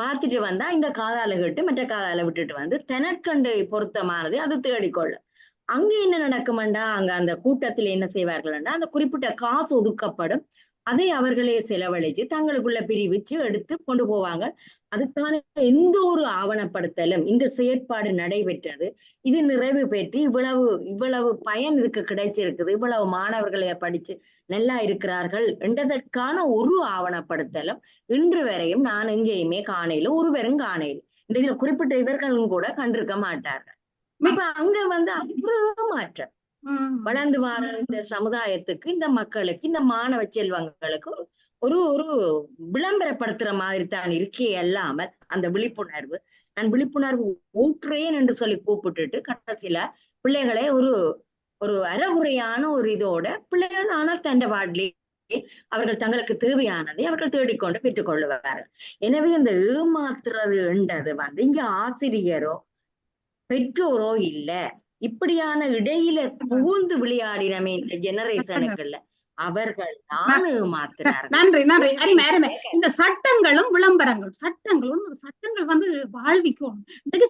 Speaker 5: பார்த்துட்டு வந்தா இந்த காதால கேட்டு மற்ற காதால விட்டுட்டு வந்து தனக்கண்டு பொருத்தமானது அது தேடிக்கொள்ளும். அங்க என்ன நடக்கும்டா, அங்க அந்த கூட்டத்தில் என்ன செய்வார்கள்டா, அந்த குறிப்பிட்ட காசு ஒதுக்கப்படும். அதை அவர்களே செலவழிச்சு தங்களுக்குள்ள பிரிவிச்சு எடுத்து கொண்டு போவாங்க. அதுக்கான எந்த ஒரு ஆவணப்படுத்தலும் இந்த செயற்பாடு நடைபெற்றது, இது நிறைவு பெற்று இவ்வளவு பயன் இதுக்கு கிடைச்சிருக்குது, இவ்வளவு மாணவர்களை படிச்சு நல்லா இருக்கிறார்கள் என்றதற்கான ஒரு ஆவணப்படுத்தலும் இன்று வரையும் நான் எங்கேயுமே காணையில, ஒருவரும் காணையில். இந்த இதுல குறிப்பிட்ட இவர்களும் கூட கண்டிருக்க மாட்டார்கள். அப்ப அங்க வந்து அவ்வளவு மாற்றம் வளர்ந்து வர இந்த சமுதாயத்துக்கு, இந்த மக்களுக்கு, இந்த மாணவ செல்வங்களுக்கு ஒரு ஒரு விளம்பரப்படுத்துற மாதிரி தான் இருக்கே அல்லாமல் அந்த விழிப்புணர்வு, நான் விழிப்புணர்வு ஊற்றுறேன் என்று சொல்லி கூப்பிட்டுட்டு கடைசியில பிள்ளைகளை ஒரு ஒரு அறகுறையான ஒரு இதோட பிள்ளைகள் ஆனால் தண்ட வாட்லி அவர்கள் தங்களுக்கு தேவையானதை அவர்கள் தேடிக்கொண்டு பெற்றுக் கொள்ளுவார்கள். எனவே இந்த ஏமாத்துறது என்றது வந்து இங்க ஆசிரியரோ பெற்றோரோ இல்ல, இப்படியான இடையில புகுந்து விளையாடினமே இந்த ஜெனரேஷனுக்குள்ள அவர்கள் தான் ஏமாத்துறார்கள்.
Speaker 1: நன்றி நன்றி. அருமை அருமை. இந்த சட்டங்களும் விளம்பரங்களும் சட்டங்கள் வந்து வாழ்விக்கணும். இன்னைக்கு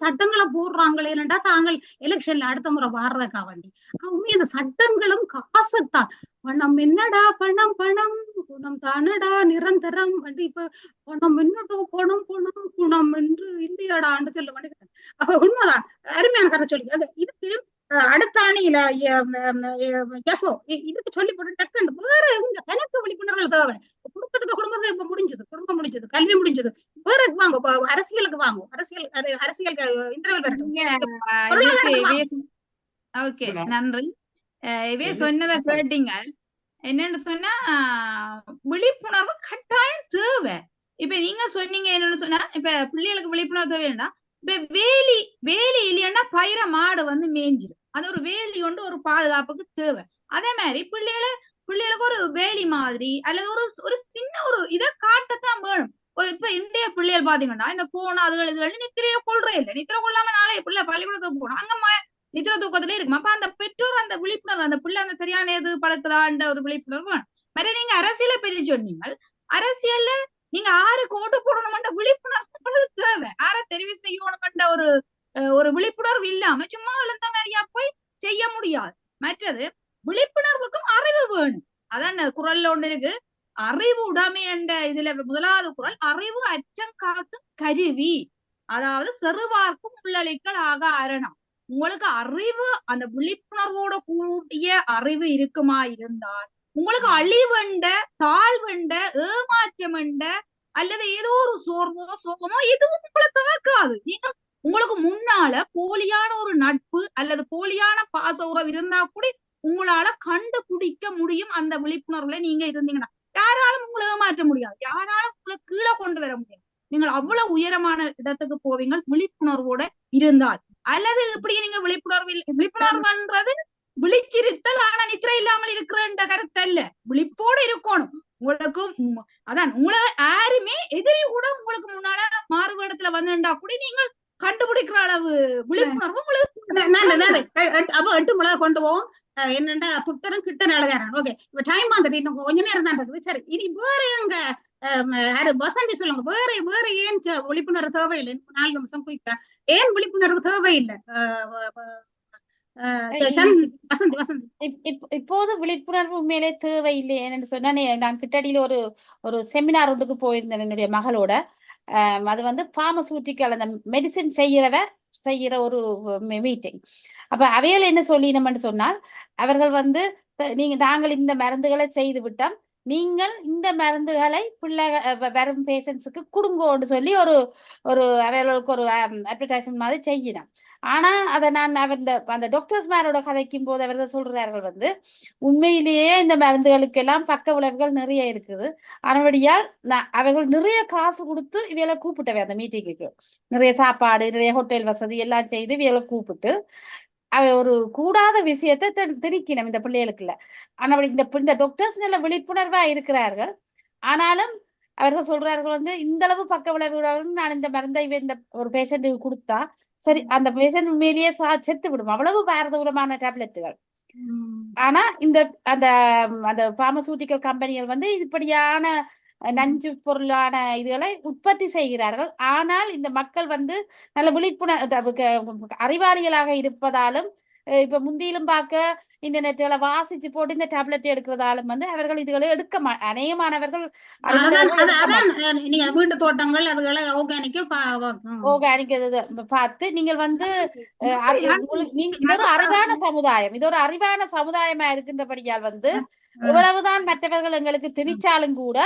Speaker 1: சட்டங்களை போடுறாங்களே என்னடா தாங்கள் எலெக்ஷன்ல அடுத்த முறை வாடுறதுக்கா வேண்டி அவங்க இந்த சட்டங்களும் காசுத்தான். பணம் என்னடா பணம் பணம் குணம் தானடா நிரந்தரம் வந்து இப்ப பணம் என்னடோ பணம் பணம் குணம் என்று இல்லையாடான்னு சொல்ல வேண்டியது. அப்ப உண்மைதான். அருமையான கதை சொல்லி இதுக்கு அடுத்த அணியில இதுக்கு சொல்லி போட்டு டக்குன்னு வேற எனக்கு விழிப்புணர்வு தேவை. குடும்பத்துக்கு இப்ப குடும்பம் முடிஞ்சது, கல்வி முடிஞ்சது, வேற வாங்க அரசியலுக்கு வாங்க, அரசியலுக்கு
Speaker 4: ஓகே நன்றி. இவே சொன்னதை கேட்டீங்க. என்னன்னு சொன்னா விழிப்புணர்வு கட்டாயம் தேவை. இப்ப நீங்க சொன்னீங்க என்னன்னு சொன்னா இப்ப பிள்ளைகளுக்கு விழிப்புணர்வு தேவைன்னா இப்ப வேலி இல்லைன்னா பயிர மாடு வந்து மேய்ஞ்சிடும். அது ஒரு வேலி கொண்டு ஒரு பாதுகாப்புக்கு தேவை. அதே மாதிரி பிள்ளைகளுக்கு ஒரு வேலி மாதிரி அல்லது ஒரு சின்ன ஒரு இதை காட்டத்தான் வேணும். இப்ப இந்திய பிள்ளைகள் பாத்தீங்கன்னா இந்த போன அதுகள் இதுல நித்திரைய கொள்றே இல்லை. நித்திரை கொள்ளாம நாளே பிள்ளை பள்ளிக்கூடத்துக்கு போனோம் அங்க நித்திர தூக்கத்திலே இருக்கும். அப்ப அந்த பெற்றோர் அந்த விழிப்புணர்வு அந்த பிள்ளை அந்த சரியான எது பழக்குதான்ற ஒரு விழிப்புணர்வு வேணும். மாதிரி நீங்க அரசியல பெரிய சொன்னீங்க. அரசியல்ல நீங்க ஆறுக்கு ஓட்டு போடணும்ன்ற விழிப்புணர்வு தேவை. ஆரை தெரிவு செய்யணும்ன்ற ஒரு விழிப்புணர்வு இல்லாம சும்மா எழுந்த மாதிரியா போய் செய்ய முடியாது. மற்றது விழிப்புணர்வுக்கும் அறிவு வேணும். அதான் குரல்ல ஒண்ணு இருக்கு, அறிவு உடைமை என்ற இதுல முதலாவது குரல் அறிவு அச்சம் காக்கும் கருவி. அதாவது செருவார்க்கும் உள்ளளிக்கல் ஆக அரணம். உங்களுக்கு அறிவு அந்த விழிப்புணர்வோட கூடிய அறிவு இருக்குமா இருந்தால் உங்களுக்கு அழிவண்ட தாழ்வண்ட ஏமாற்றமண்ட அல்லது ஏதோ ஒரு சோகமோ எதுவும் உங்களை துவக்காது. நீங்கள் உங்களுக்கு முன்னால போலியான ஒரு நட்பு அல்லது போலியான பாச உறவு இருந்தா கூட உங்களால கண்டுபிடிக்க முடியும். அந்த விழிப்புணர்வுல நீங்க இருந்தீங்கன்னா யாராலும் உங்களை ஏமாற்ற முடியாது, யாராலும் உங்களை கீழே கொண்டு வர முடியாது. நீங்கள் அவ்வளவு உயரமான இடத்துக்கு போவீங்க விழிப்புணர்வோட இருந்தால். அல்லது இப்படி நீங்க விழிப்புணர்வுன்றது விழிச்சிருத்தல் ஆனா நித்திரை இல்லாமல் இருக்கிற கருத்து அல்ல. விழிப்போடு இருக்கணும். உங்களுக்கும் அதான் உங்களை யாருமே எதிரி கூட உங்களுக்கு முன்னால மாறுவேடத்துல வந்துட்டா கூட நீங்கள் கண்டுபிடிக்கிற அளவு விழிப்புணர்வு உங்களுக்கு.
Speaker 1: அப்ப 8 மிளகா கொண்டு போவோம். என்னண்டா துட்டரும் கிட்ட நலகாரன். ஓகே இப்ப டைம் வந்துட்டு இன்னும் கொஞ்ச நேரம் தான் இருக்குது. சரி இனி வேற எங்க வசந்தி சொல்லுங்க. வேற ஏன் விழிப்புணர்வு தேவையில்லை? 4 நிமிஷம் குயிக்கா ஏன் விழிப்புணர்வு தேவையில்லை?
Speaker 3: இப்போது விழிப்புணர்வு உண்மையிலே தேவையில்லை. ஏன்னு சொன்னா நான் கிட்டடியில ஒரு செமினார் ஒன்றுக்கு போயிருந்தேன் என்னுடைய மகளோட. அது வந்து பார்மசூட்டிக்கல் அந்த மெடிசின் செய்யற ஒரு மீட்டிங். அப்ப அவையில என்ன சொல்லினோம்னு சொன்னால் அவர்கள் வந்து நாங்கள் இந்த மருந்துகளை செய்து விட்டோம், நீங்கள் இந்த மருந்துகளை வரும் பேஷண்ட்ஸுக்கு கொடுங்கோன்னு சொல்லி ஒரு அவர்களுக்கு ஒரு அட்வர்டைஸ்மெண்ட் மாதிரி செய்யணும். ஆனா அதை நான் அந்த டாக்டர்ஸ் மேரோட கதைக்கும் போது அவர்கள் சொல்றார்கள் வந்து உண்மையிலேயே இந்த மருந்துகளுக்கெல்லாம் பக்க விளைவுகள் நிறைய இருக்குது. ஆனபடியால் அவர்கள் நிறைய காசு கொடுத்து இவையில கூப்பிட்டவை அந்த மீட்டிங்குக்கு நிறைய சாப்பாடு நிறைய ஹோட்டல் வசதி எல்லாம் செய்து இவையில கூப்பிட்டு ஒரு கூடாத விஷயத்தை திணிக்கணும் இந்த பிள்ளைகளுக்குள்ள. ஆனா இந்த டாக்டர்ஸ் நல்ல விழிப்புணர்வா இருக்கிறார்கள். ஆனாலும் அவர்கள் சொல்றார்கள் வந்து இந்த அளவு பக்க விளைவு நான் இந்த மருந்தை இந்த ஒரு பேஷண்ட்டுக்கு கொடுத்தா சரி அந்த பேஷண்ட் உண்மையிலேயே செத்து விடும். அவ்வளவு பாரதூரமான டேப்லெட்டுகள். ஆனா அந்த பார்மசூட்டிக்கல் கம்பெனிகள் வந்து இப்படியான நஞ்சு பொருளான இதுகளை உற்பத்தி செய்கிறார்கள். ஆனால் இந்த மக்கள் வந்து நல்ல விழிப்புணர்வு அறிவாளிகளாக இருப்பதாலும் இப்ப முந்தியிலும் பார்க்க இன்டர்நெட்ல வாசிச்சு போட்டு இந்த டேப்லெட் எடுக்கிறதாலும் வந்து அவர்கள் இதுகளை எடுக்க அநேகமானவர்கள்
Speaker 1: வீட்டு தோட்டங்கள் அதுகளை
Speaker 3: ஆர்கானிக் பார்த்து நீங்கள் வந்து இது ஒரு அறிவான சமுதாயமா இருக்கின்றபடியால் வந்து எவ்வளவுதான் மற்றவர்கள் எங்களுக்கு திணிச்சாலும் கூட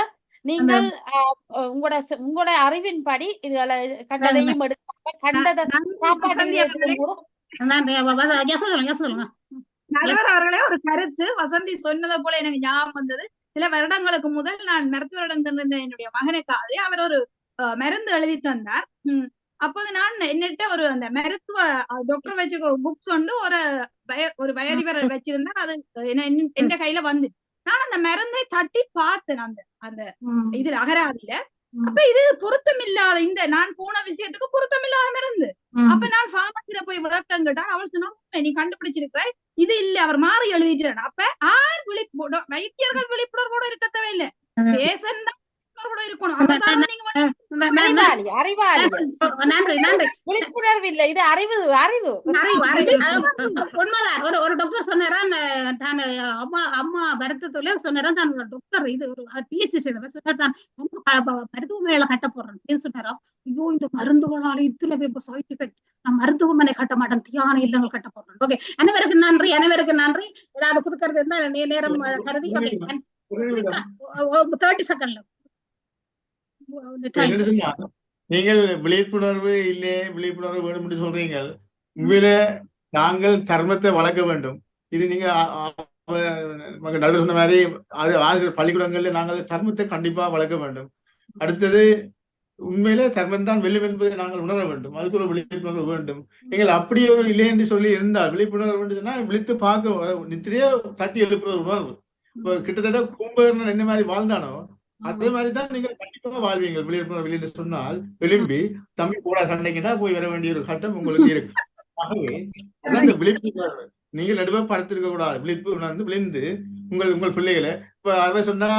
Speaker 3: நீங்கள் உங்களோட அறிவின்படி இதுகளை கண்டதையும் எடுக்காம கண்டதை
Speaker 1: சொல்லுங்க.
Speaker 4: நடுவர் அவர்களே, ஒரு கருத்து வசந்தி சொன்னதை போல எனக்கு ஞாபகம் வந்தது. சில வருடங்களுக்கு முதல் நான் மருத்துவரிடம் சென்றிருந்த என்னுடைய மகனுக்காக அவர் ஒரு மருந்து எழுதி தந்தார். அப்போது நான் என்னட்ட ஒரு அந்த மருத்துவ டாக்டர் வச்சிருக்க ஒரு புக்ஸ் வந்து ஒரு வயதிவர் வச்சிருந்தேன். அது என் கையில வந்து நான் அந்த மருந்தை தட்டி பார்த்தேன் அந்த இதுல அகராதியில. அப்ப இது பொருத்தமில்லாத, இந்த நான் போன விஷயத்துக்கு பொருத்தமில்லாத மருந்து. அப்ப நான் பார்மசியில போய் விளக்கம் கேட்டா அவள் சொன்னா, நீ கண்டுபிடிச்சிருக்க, இது இல்ல, அவர் மாறி எழுதிட்டு. அப்ப ஆர் வைத்தியர்கள் விழிப்புணர்வோட இருக்க தேவையில்லை, பேசன் தான் இருக்கணும்.
Speaker 3: விழிப்புணர்வு இல்ல, இது அறிவு.
Speaker 1: உண்மைதான். ஒரு டாக்டர் சொன்னாராம், அம்மா வருத்தத்துல சொன்னாராம், தான் டாக்டர் இது ஒரு பிஹெச்டி செய்தவர் சொன்னார், மருத்துவமனையில கட்ட போறேன் சொன்னாராம். ஐயோ, இந்த மருந்துகளால இத்தனை பேர் சைட் எஃபெக்ட், நான் மருத்துவமனை கட்ட மாட்டேன், தியான இல்லங்கள் கட்ட போறேன். ஓகே, அனைவருக்கும் நன்றி. ஏதாவது புதுக்கிறது இருந்தா நேரம் கருதி 30 செகண்ட்ல.
Speaker 6: நீங்கள் விழிப்புணர்வு வேணும் என்று சொல்றீங்க. உண்மையில நாங்கள் தர்மத்தை வளர்க்க வேண்டும். இது நீங்க நடுவர் சொன்ன மாதிரி அது ஆசிரியர் பள்ளிக்கூடங்கள்ல நாங்கள் தர்மத்தை கண்டிப்பா வளர்க்க வேண்டும். அடுத்தது உண்மையிலே தர்மம் தான் வெல்லும் என்பதை நாங்கள் உணர வேண்டும். அதுக்கு ஒரு விழிப்புணர்வு வேண்டும். நீங்கள் அப்படி ஒரு இல்லை என்று சொல்லி இருந்தால், விழிப்புணர்வு சொன்னா விழித்து பார்க்க, நித்திரையே தட்டி எழுப்புற உணர்வு. இப்போ கிட்டத்தட்ட கும்பகர்ணன் என்ன மாதிரி வாழ்ந்தானோ அதே மாதிரிதான் நீங்கள் கண்டிப்பாக வாழ்வீங்க. விழிப்புணர்வு என்று சொன்னால் விளிம்பி தம்பி கூட சண்டைக்குதான் போய் வர வேண்டிய ஒரு கட்டம் உங்களுக்கு இருக்கு. ஆகவே அதான் இந்த விழிப்புணர்வு. நீங்கள் நடுவே படுத்திருக்க கூடாது. விழிப்புணர்ந்து விழிந்து உங்கள் பிள்ளைகளை, இப்ப அவ சொன்னா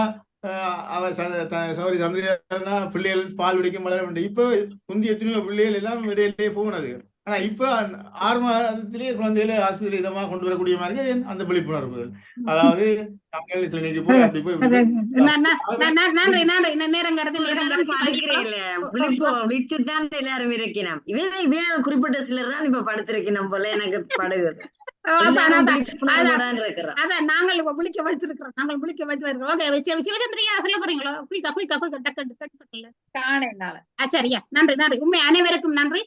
Speaker 6: சௌரி சந்திரனா பிள்ளைகள் பால் குடிக்கும் வளர வேண்டும். இப்ப முந்தி எத்தனையோ பிள்ளைகள் எல்லாம் இடையிலேயே போனது. ஆனா இப்ப 6 மாதத்திலேயே குழந்தைகளை ஆஸ்பத்திரி இதமா கொண்டு வரக்கூடிய மாதிரி அந்த விழிப்புணர்வுகள். அதாவது நாங்கள் கிளினிக்கு போய் அப்படி போய்
Speaker 5: வித்துதான் எல்லாரும் இருக்கணும். இவன் குறிப்பிட்ட சிலர் தான் இப்ப படுத்திருக்கணும் போல எனக்கு படுகுது.
Speaker 1: அதான் நாங்கள் விழிக்க வச்சிருக்கிறோம். சொல்ல போறீங்களோ? சரியா, நன்றி. உண்மை அனைவருக்கும் நன்றி.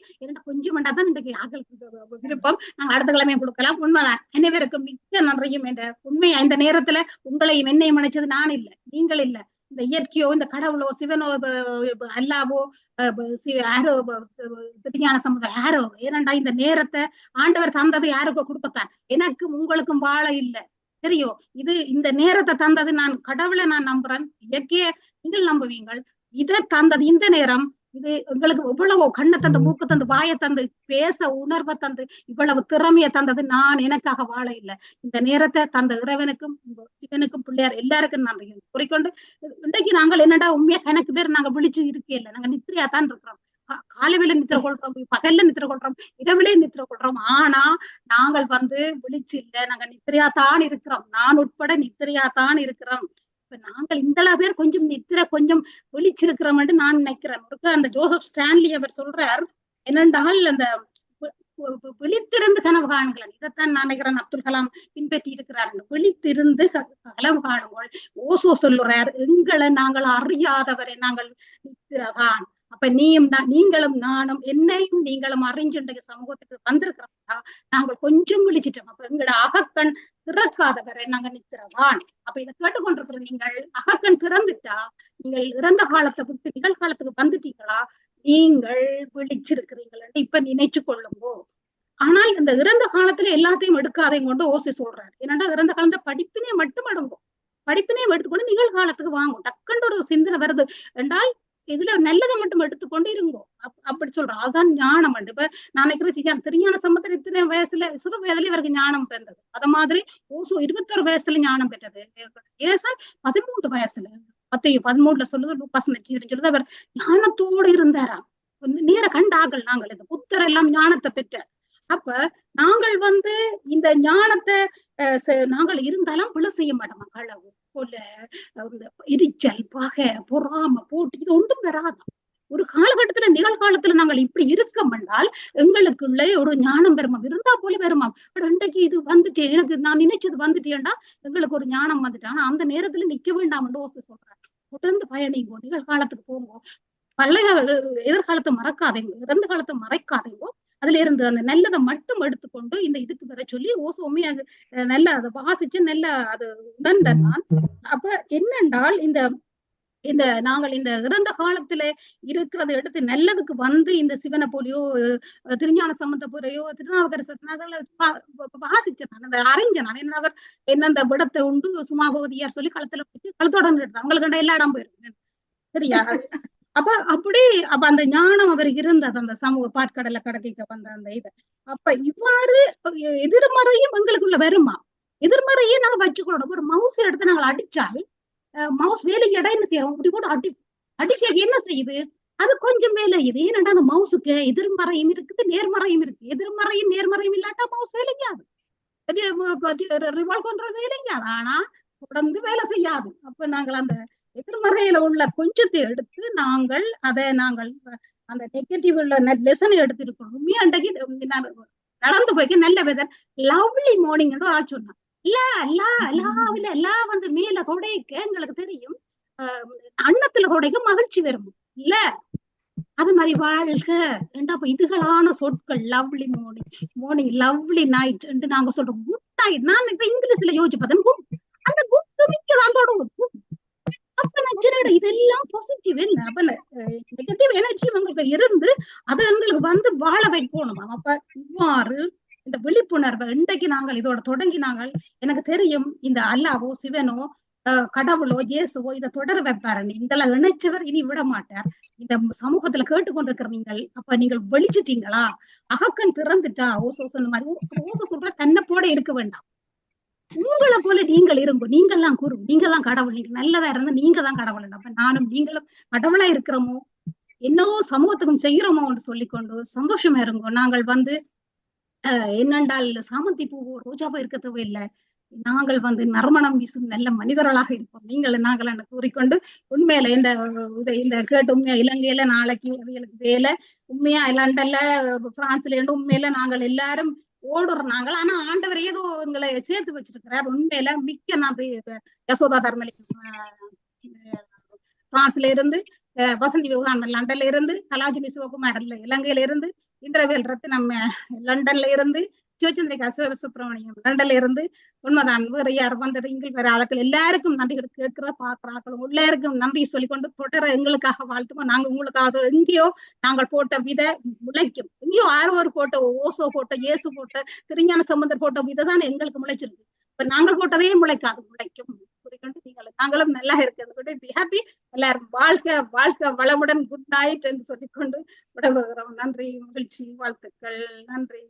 Speaker 1: கொஞ்சம் மண்டாதான் இன்றைக்கு ஆக்களுக்கு விருப்பம். நாங்கள் அடுத்த கிழமையை கொடுக்கலாம். உண்மைதான். அனைவருக்கும் மிக்க நன்றியும். என்ற உண்மையா இந்த நேரத்துல உங்களையும் என்னையும் நினைச்சது நான் இல்ல, நீங்கள் இல்ல. இந்த இயற்கையோ, இந்த கடவுளோ, சிவனோ, அல்லாவோ, யாரோ திருஞான சமுதாயம் யாரோ, ஏனண்டா இந்த நேரத்தை ஆண்டவர் தந்தது யாருக்கோ கொடுக்கத்தான். எனக்கும் உங்களுக்கும் வாழ இல்லை, சரியோ? இது இந்த நேரத்தை தந்தது நான் கடவுளை நான் நம்புறேன். இயற்கைய நீங்கள் நம்புவீங்கள். இதை தந்தது இந்த நேரம். இது உங்களுக்கு இவ்வளவோ கண்ணை தந்து, மூக்கு தந்து, வாயை தந்து, பேச உணர்வை தந்து, இவ்வளவு திறமையை தந்தது நான் எனக்காக வாழ இல்லை. இந்த நேரத்தை தந்த இறைவனுக்கும் சிவனுக்கும் பிள்ளையார் எல்லாருக்கும் நன்றி கூறிக்கொண்டு, இன்றைக்கு நாங்கள் என்னடா உண்மையா கணக்கு பேர் நாங்க விழிச்சு இருக்கே இல்லை, நாங்க நித்திரையா தான் இருக்கிறோம். காலையில நித்திர கொள்றோம், பகல்ல நித்திர கொள்றோம், இரவிலே நித்திர கொள்றோம். ஆனா நாங்கள் விழிச்சு இல்லை, நாங்க நித்திரையா தான் இருக்கிறோம். நான் உட்பட நித்திரையா தான் இருக்கிறோம். இப்ப நாங்கள் இந்த பேர் கொஞ்சம் நித்திர கொஞ்சம் விழிச்சிருக்கிறோம் என்று நான் நினைக்கிறேன். அந்த ஜோசப் ஸ்டான்லி அவர் சொல்றார் என்னென்றால், அந்த விழித்திருந்து கனவு காணுங்கள். இதைத்தான் நான் நினைக்கிறேன் அப்துல் கலாம் பின்பற்றி இருக்கிறார். விழித்திருந்து கனவு காணுங்கள். ஓசோ சொல்லுறார், எங்களை நாங்கள் அறியாதவரை நாங்கள் நித்திரதான். அப்ப நீங்களும் நானும் என்னையும் நீங்களும் அறிஞ்சுண்டைய சமூகத்துக்கு வந்திருக்கிறோம்னா நாங்கள் கொஞ்சம் விழிச்சிட்டோம். அப்ப எங்களோட அகக்கண் திறக்காதவரை நாங்க நித்திரதான். அப்ப இதை கேட்டுக்கொண்டிருக்கிற நீங்கள் அகக்கண் திறந்துட்டா, நீங்கள் இறந்த காலத்தை விட்டு நிகழ்காலத்துக்கு வந்துட்டீங்களா, நீங்கள் விழிச்சிருக்கிறீங்கள் இப்ப நினைச்சு கொள்ளுங்கோ. ஆனால் இந்த இறந்த காலத்துல எல்லாத்தையும் எடுக்காதையும் கொண்டு ஓசி சொல்றாரு. ஏன்னா இறந்த காலத்துல படிப்பினே மட்டும் எடுங்கும், படிப்பினே எடுத்துக்கொண்டு நிகழ்காலத்துக்கு வாங்கும். டக்குன்னு ஒரு சிந்தனை வருது என்றால் இதுல நல்லதை மட்டும் எடுத்துக்கொண்டு இருங்கோ அப்படி சொல்றோம். அதுதான் ஞானம். இப்ப நான் நினைக்கிறேன் திருஞான சம்பந்தர் இத்தனை வயசுல சிறு வயதுல இவருக்கு ஞானம் பெற்றது. அது மாதிரி ஓசோ 21 வயசுல ஞானம் பெற்றது. ஏசன் 13 வயசுல 13 சொல்லுது லூகாஸ் சொல்லுது அவர் ஞானத்தோடு இருந்தாராம். நேர கண்டார்கள் நாங்கள் இந்த புத்தர் எல்லாம் ஞானத்தை பெற்ற. அப்ப நாங்கள் இந்த ஞானத்தை நாங்கள் இருந்தாலும் பிழை செய்ய மாட்டோம். களவு, கொலை, எரிச்சல், பகை, பொறாம, போட்டு இது ஒன்றும் வராதான். ஒரு காலகட்டத்துல நிகழ்காலத்துல நாங்கள் இப்படி இருக்கமென்றால் எங்களுக்குள்ளே ஒரு ஞானம் பெருமாம் இருந்தா போல பெருமாம். இன்றைக்கு இது வந்துட்டு எனக்கு நான் நினைச்சது வந்துட்டேன்டா எங்களுக்கு ஒரு ஞானம் வந்துட்டு. ஆனா அந்த நேரத்துல நிக்க வேண்டாம் என்று ஓசை சொல்றாரு. தொடர்ந்து பயணிங்கோ, நிகழ்காலத்துக்கு போங்கோ, பழைய எதிர்காலத்தை மறக்காதீங்க, இறந்த காலத்தை மறைக்காதீங்கோ. அதுல இருந்து அந்த நல்லதை மட்டும் எடுத்துக்கொண்டு இந்த இதுக்கு வர சொல்லி ஓசோ உண்மையாக நல்ல அதை வாசிச்சு நல்ல அது உணர்ந்தேன் நான். அப்ப என்னென்றால் இந்த இந்த நாங்கள் இந்த இறந்த காலத்துல இருக்கிறத எடுத்து நல்லதுக்கு வந்து இந்த சிவனை போலியோ திருஞான சம்பந்த போலையோ திருநாவுக்கரசர் வாசிச்சேன் நான், அந்த அறிஞன் நான். என்ன அவர் என்ன அந்த விடத்தை உண்டு சுமாபோதியார் சொல்லி களத்துல வச்சு களத்தோட அவங்களுக்கு கண்ட எல்லா இடம் போயிருக்கு சரியா. அப்ப அந்த ஞானம் அவர் இருந்தது அந்த சமூக பாற்கடலை கடத்திக்க வந்த அந்த இதை. அப்ப இவ்வாறு எதிர்மறையும் எங்களுக்குள்ள வருமா? எதிர்மறையே நாங்க வச்சுக்கணும். ஒரு மவுஸ் எடுத்து நாங்கள் அடிச்சால் மவுஸ் வேலைக்கு இடம் என்ன செய்யறோம், இப்படி கூட அடிக்க என்ன செய்யுது, அது கொஞ்சம் மேல இது. ஏன்னா அந்த மவுஸுக்கு எதிர்மறையும் இருக்குது நேர்மறையும் இருக்கு. எதிர்மறையும் நேர்மறையும் இல்லாட்டா மவுஸ் வேலைக்காது, ரிவால்வ் பண்ற வேலைக்காது, ஆனா தொடர்ந்து வேலை செய்யாது. அப்ப நாங்கள் அந்த எதிர்மறையில உள்ள கொஞ்சத்தை எடுத்து நாங்கள் அந்த நெகட்டிவ் உள்ள லெசனை எடுத்திருக்கணும். உண்மையா அன்றைக்கு நடந்து போய்க்க நல்ல வெதர் லவ்லி மார்னிங் ஒரு ஆள் சொன்னான். எல்லாம் வந்து மேல தொடைக்க எங்களுக்கு தெரியும் அன்னத்துல தொடைக்க மகிழ்ச்சி வரும் இல்ல, அது மாதிரி வாழ்க அப்ப இதுகளான சொற்கள் லவ்லி மார்னிங் லவ்லி நைட் என்று நாங்க சொல்றோம். குட் நைட் நான் இப்ப இங்கிலீஷ்ல யோசிச்சு பார்த்தேன், அந்த குட் மிக்கதான் தொடங்கும். அப்ப நான் இதெல்லாம் பாசிட்டிவ் இல்ல, அப்ப நெகட்டிவ் எனர்ஜி உங்களுக்கு இருந்து அது எங்களுக்கு வந்து வாழ வைக்கணும். அப்ப இவ்வாறு இந்த விழிப்புணர்வை இன்றைக்கு நாங்கள் இதோட தொடங்கி நாங்கள் எனக்கு தெரியும் இந்த அல்லாவோ சிவனோ கடவுளோ இயேசுவோ இதை தொடர வைப்பாரு. இதெல்லாம் இணைச்சவர் இனி விட மாட்டார். இந்த சமூகத்துல கேட்டுக்கொண்டிருக்கிற நீங்கள் அப்ப நீங்கள் வெளிச்சிட்டீங்களா, அகக்கண் திறந்துட்டா ஓசோ சொன்ன மாதிரி ஓசோ சொல்ற தன்னை போட இருக்க வேண்டாம், உங்களை போல நீங்கள் இருங்க, நீங்கெல்லாம் குரு, நீங்கெல்லாம் கடவுள், நீங்க நல்லதா இருந்தா நீங்க தான் கடவுள். அப்ப நானும் நீங்களும் கடவுளா இருக்கிறோமோ என்னவோ சமூகத்துக்கும் செய்யறோமோன்னு சொல்லிக்கொண்டு சந்தோஷமா இருங்கோ. நாங்கள் வந்து என்னென்றால் சாமந்தி பூவோ ரோஜாவோ இருக்க தேவையில்லை, நாங்கள் வந்து நறுமணம் வீசும் நல்ல மனிதர்களாக இருப்போம் நாங்கள் என்ன கூறிக்கொண்டு உண்மையில இந்த கேட்டு உண்மையா இலங்கையில நாளைக்கு அவைகளுக்கு வேலை உண்மையா லண்டன்ல பிரான்ஸ்ல இருந்து உண்மையில நாங்கள் எல்லாரும் ஓடுறோம் நாங்கள். ஆனா ஆண்டவர் ஏதோ எங்களை சேர்த்து வச்சிருக்கிறார். உண்மையில மிக்க நன்றி. யசோதா தர்மலி பிரான்ஸ்ல இருந்து, வசந்தி விவகாரம் லண்டன்ல இருந்து, கலாஜினி சிவகுமார் இலங்கையில இருந்து, இந்திரவேல் ரத்னம் லண்டன்ல இருந்து, சிவச்சந்திரிகா சுப்பிரமணியம் லண்டன்ல இருந்து, உண்மைதான் வேற யார் வந்தது இங்கில் வேற ஆட்கள் எல்லாருக்கும் நன்றிகள் கேட்கிற பாக்குறாக்களும் எல்லாருக்கும் நன்றி சொல்லிக்கொண்டு தொடர எங்களுக்காக வாழ்த்துக்கோம். நாங்க உங்களுக்காக எங்கேயோ நாங்கள் போட்ட வித முளைக்கும், எங்கேயோ ஆர்வர் போட்ட ஓசோ போட்ட இயேசு போட்ட திருஞான சம்பந்தர் போட்ட விதை தான் எங்களுக்கு முளைச்சிருக்கு. இப்ப நாங்கள் போட்டதே முளைக்காது, முளைக்கும் குறிக்கொண்டு நாங்களும் நல்லா இருக்கிறது ஹாப்பி. எல்லாரும் வாழ்க வாழ்க வளமுடன் குட் நைட் என்று சொல்லிக்கொண்டு விடைபெறுகிறோம். நன்றி, மகிழ்ச்சி, வாழ்த்துக்கள், நன்றி.